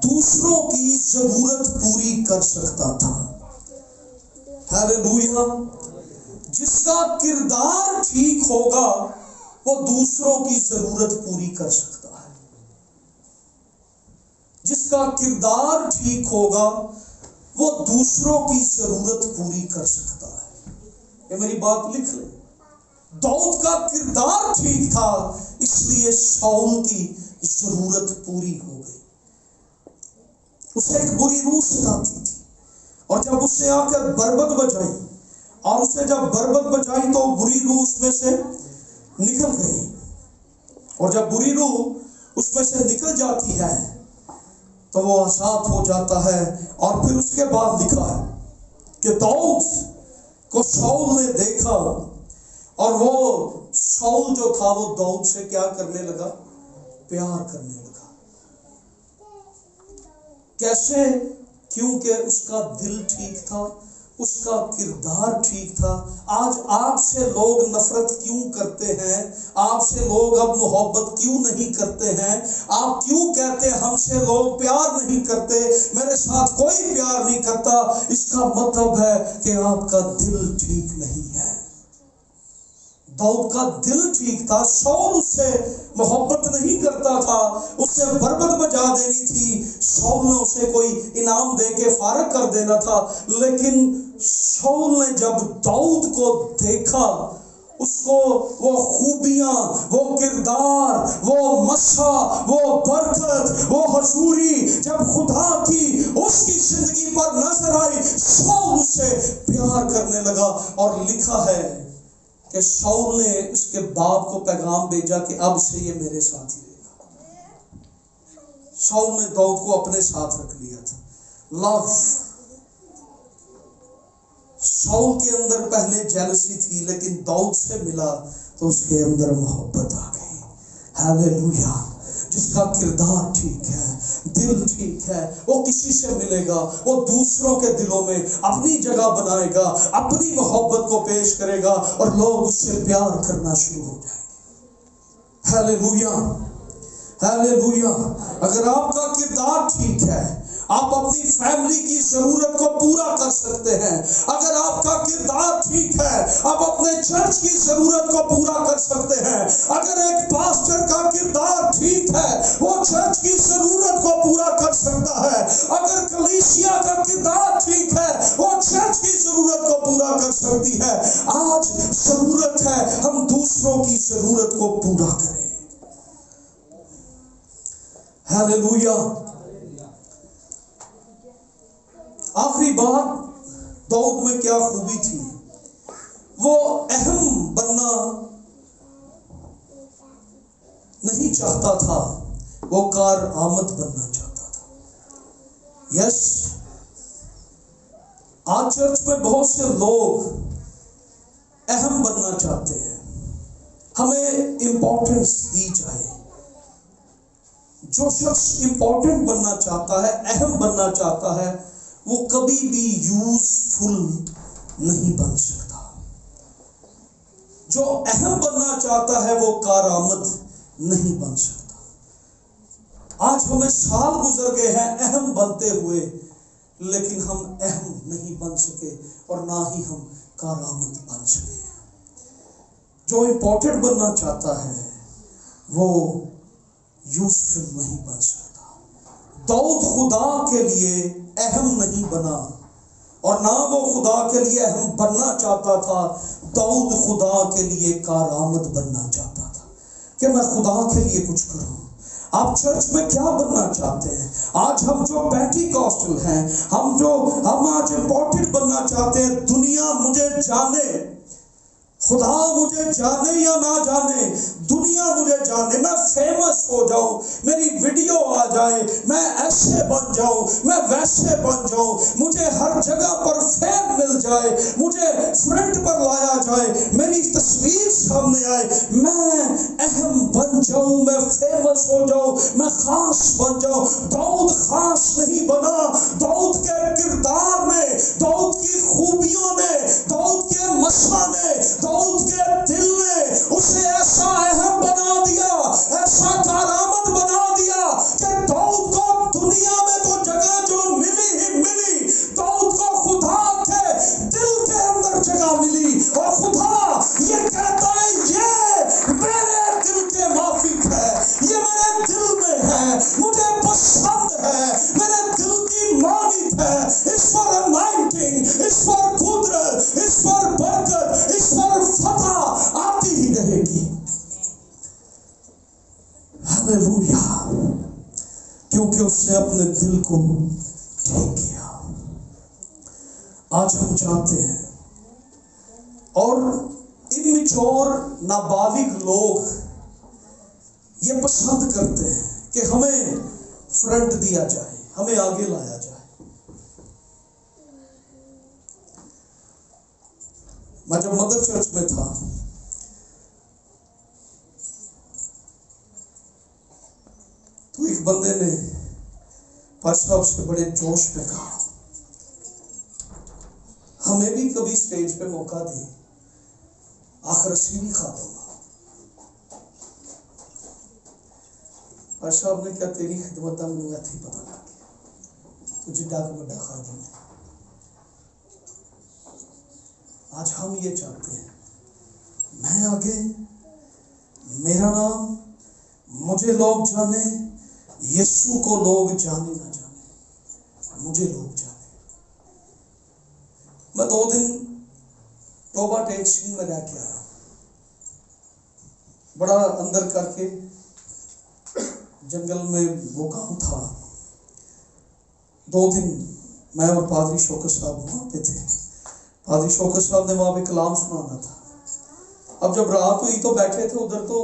دوسروں کی ضرورت پوری کر سکتا تھا۔ ہاللیلویا۔ جس کا کردار ٹھیک ہوگا وہ دوسروں کی ضرورت پوری کر سکتا ہے۔ جس کا کردار ٹھیک ہوگا وہ دوسروں کی ضرورت پوری کر سکتا ہے۔ یہ میری بات لکھ لیں۔ داؤد کا کردار ٹھیک تھا، اس لیے شاؤل کی ضرورت پوری ہو گئی۔ اسے ایک بری روح ستاتی تھی، اور جب اس نے آ کر بربت بجائی، اور اسے جب بربت بجائی تو بری روح اس میں سے نکل گئی، اور جب بری روح اس میں سے نکل جاتی ہے تو وہ آزاد ہو جاتا ہے۔ اور پھر اس کے بعد لکھا ہے کہ داؤد کو شاؤل نے دیکھا، اور وہ شاؤل جو تھا وہ داؤد سے کیا کرنے لگا؟ پیار کرنے لگا۔ کیسے؟ کیونکہ اس کا دل ٹھیک تھا، اس کا کردار ٹھیک تھا۔ آج آپ سے لوگ نفرت کیوں کرتے ہیں؟ آپ سے لوگ اب محبت کیوں نہیں کرتے ہیں؟ آپ کیوں کہتے ہیں ہم سے لوگ پیار نہیں کرتے، میرے ساتھ کوئی پیار نہیں کرتا؟ اس کا مطلب ہے کہ آپ کا دل ٹھیک نہیں ہے۔ داؤد کا دل ٹھیک تھا، شاؤل اس سے محبت نہیں کرتا تھا، اس سے بربت بجا دینی تھی، شاؤل نے اسے کوئی انعام دے کے فارغ کر دینا تھا۔ لیکن شاؤل نے جب داؤد کو دیکھا، اس کو وہ خوبیاں، وہ کردار، وہ مسا، وہ برکت، وہ حضوری جب خدا کی اس کی زندگی پر نظر آئی، شاؤل اس سے پیار کرنے لگا۔ اور لکھا ہے کہ شاؤل نے اس کے باپ کو پیغام بھیجا کہ اب سے یہ میرے ساتھ ہی رہے گا۔ شاؤل نے داؤد کو اپنے ساتھ رکھ لیا تھا۔ لو، شاؤل کے اندر پہلے جیلسی تھی، لیکن داؤد سے ملا تو اس کے اندر محبت آ گئی۔ ہاللیلویا۔ جس کا کردار ٹھیک ہے، دل ٹھیک ہے، وہ کسی سے ملے گا، وہ دوسروں کے دلوں میں اپنی جگہ بنائے گا، اپنی محبت کو پیش کرے گا، اور لوگ اس سے پیار کرنا شروع ہو جائیں گے۔ ہاللیلویا، ہاللیلویا۔ اگر آپ کا کردار ٹھیک ہے، آپ اپنی فیملی کی ضرورت کو پورا کر سکتے ہیں۔ اگر آپ کا کردار ٹھیک ہے، آپ اپنے چرچ کی ضرورت کو پورا کر سکتے ہیں۔ اگر ایک پاسٹر کا کردار ٹھیک ہے، وہ چرچ کی ضرورت کو پورا کر سکتا ہے۔ اگر کلیسیا کا کردار ٹھیک ہے، وہ چرچ کی ضرورت کو پورا کر سکتی ہے۔ آج ضرورت ہے ہم دوسروں کی ضرورت کو پورا کریں۔ ہاللیلویا۔ آخری بات، داؤد میں کیا خوبی تھی؟ وہ اہم بننا نہیں چاہتا تھا، وہ کارآمد بننا چاہتا تھا۔ یس، آج چرچ میں بہت سے لوگ اہم بننا چاہتے ہیں، ہمیں امپورٹنس دی جائے۔ جو شخص امپورٹنٹ بننا چاہتا ہے، اہم بننا چاہتا ہے، وہ کبھی بھی یوزفل نہیں بن سکتا۔ جو اہم بننا چاہتا ہے وہ کارآمد نہیں بن سکتا۔ آج ہمیں سال گزر گئے ہیں اہم بنتے ہوئے، لیکن ہم اہم نہیں بن سکے اور نہ ہی ہم کارآمد بن سکے۔ جو امپورٹنٹ بننا چاہتا ہے وہ یوزفل نہیں بن سکتا۔ داؤد خدا کے لیے اہم نہیں بنا، اور نہ وہ خدا کے لیے اہم بننا چاہتا تھا۔ داؤد خدا کے لیے کارآمد بننا چاہتا تھا کہ میں خدا کے لیے کچھ کروں۔ آپ چرچ میں کیا بننا چاہتے ہیں؟ آج ہم جو پینٹی کاسٹل ہیں، ہم آج امپورٹڈ بننا چاہتے ہیں. دنیا مجھے جانے، خدا مجھے جانے یا نہ جانے، دنیا مجھے جانے، میں فیمس ہو جاؤں، میری ویڈیو آ جائے، میں ایسے بن جاؤں، میں ویسے بن جاؤں، مجھے ہر جگہ پر فیم مل جائے، مجھے فرنٹ پر لایا جائے، میری تصویر سامنے آئے، میں اہم بن جاؤں، میں فیمس ہو جاؤں، میں خاص بن جاؤں. داؤد خاص نہیں بنا. داؤد کے کردار نے، داؤد کی خوبیوں نے، داؤد کے مسا نے، داؤد کے دل نے اسے ایسا اہم بنا دیا، ایسا کارآمد بنا دیا کہ داؤد کو دنیا میں تو جگہ جو ملی ہی ملی، داؤد کو خدا کے دل کے اندر جگہ ملی. اور خدا یہ کہتا ہے یہ میرے دل کے موافق ہے، یہ میرے دل میں ہے، مجھے پسند ہے، میرے دل کی مانت ہے. اس پر انائٹنگ، اس پر قدرت، اس پر برکت، اس پر فتح آتی ہی رہے گی. ہاللویا، کیونکہ اس نے اپنے دل کو ٹھیک کیا. آج ہم چاہتے ہیں، اور امیچور نابالغ لوگ یہ پسند کرتے ہیں کہ ہمیں فرنٹ دیا جائے، ہمیں آگے لایا جائے. میں جب مدر چرچ میں تھا تو ایک بندے نے پاس صاحب سے بڑے جوش میں کہا، ہمیں بھی کبھی سٹیج پہ موقع دی، آخر اسی بھی کھا دوں گا. پاس صاحب نے کیا تیری خدمت میں تھی پتہ لگ گیا، تجھے ڈاک بڑا کھا دوں. آج ہم یہ چاہتے ہیں، میں آگے، میرا نام، مجھے لوگ جانے، یسوع کو لوگ جانے نہ جانے، مجھے لوگ جانے. میں 2 دن توبہ ٹیکسنگ میں رہ کے آیا، بڑا اندر کر کے جنگل میں وہ گاؤں تھا. 2 دن میں اور پادری شوکت صاحب وہاں پہ تھے. پادری شوکت صاحب نے وہاں پہ کلام سنانا تھا. اب جب رات ہوئی تو بیٹھے تھے ادھر، تو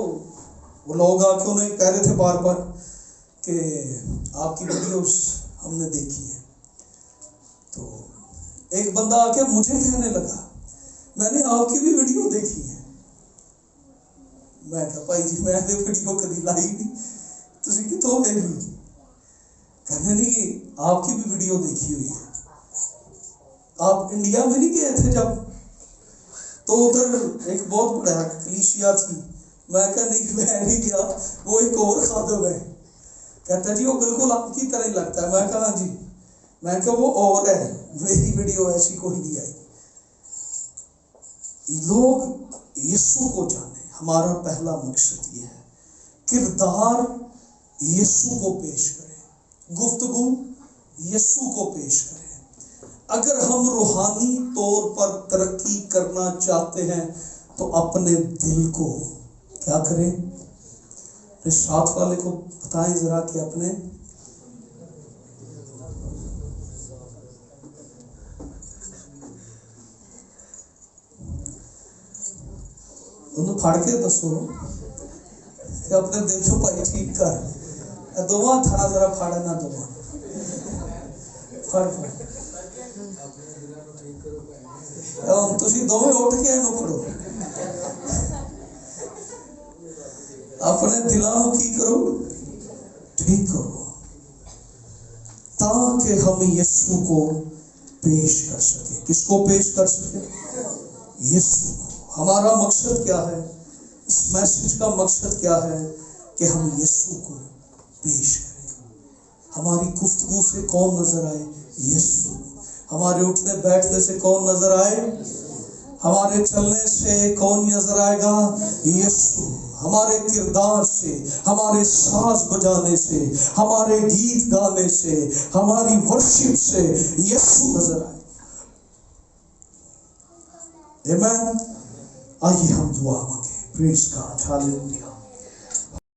وہ لوگ آ کے انہیں کہہ رہے تھے بار بار کہ آپ کی ویڈیوز ہم نے دیکھی ہے. تو ایک بندہ آ کے مجھے کہنے لگا، میں نے آپ کی بھی ویڈیو دیکھی ہے. میں کہا بھائی جی میں نے ویڈیو کبھی لائی نہیں، تسی کتوں گئے نہیں؟ کہنے نہیں آپ کی بھی ویڈیو دیکھی ہوئی ہے. آپ انڈیا میں نہیں گئے تھے جب؟ تو ادھر ایک بہت بڑا کلیسیا تھی. میں کہا نہیں میں نہیں گیا، وہ ایک اور خادم ہے. کہتا جی وہ بالکل آپ کی طرح ہی لگتا ہے. میں کہا جی، میں کہا وہ اور ہے، میری ویڈیو ایسی کوئی نہیں آئی. لوگ یسوع کو جانے، ہمارا پہلا مقصد یہ ہے. کردار یسوع کو پیش کریں، گفتگو یسوع کو پیش کریں. اگر ہم روحانی طور پر ترقی کرنا چاہتے ہیں تو اپنے دل کو کیا کریں؟ ساتھ والے کو بتائیں ذرا کہ اپنے انہوں پھاڑ کے دسو کہ اپنے دل کو پائی ٹھیک کر. دواں تھا ذرا پھاڑے نہ دواں پھاڑ تسی دونوں اٹھ کے اینو پڑھو، اپنے دلاں کی کرو ٹھیک کرو، تاکہ ہم یسوع کو پیش کر سکیں. کس کو پیش کر سکیں؟ یسوع کو. ہمارا مقصد کیا ہے؟ اس میسج کا مقصد کیا ہے؟ کہ ہم یسوع کو پیش کریں. ہماری گفتگو سے کون نظر آئے؟ یسوع. ہمارے اٹھنے بیٹھنے سے کون نظر آئے؟ ہمارے چلنے سے کون نظر آئے گا؟ یسوع. ہمارے کردار سے، ہمارے ساز بجانے سے، ہمارے گیت گانے سے، ہماری ورشپ سے یسوع نظر آئے. آمین. آئیے ہم دعا مانگیں. پریز گاڈ. ہاللویا.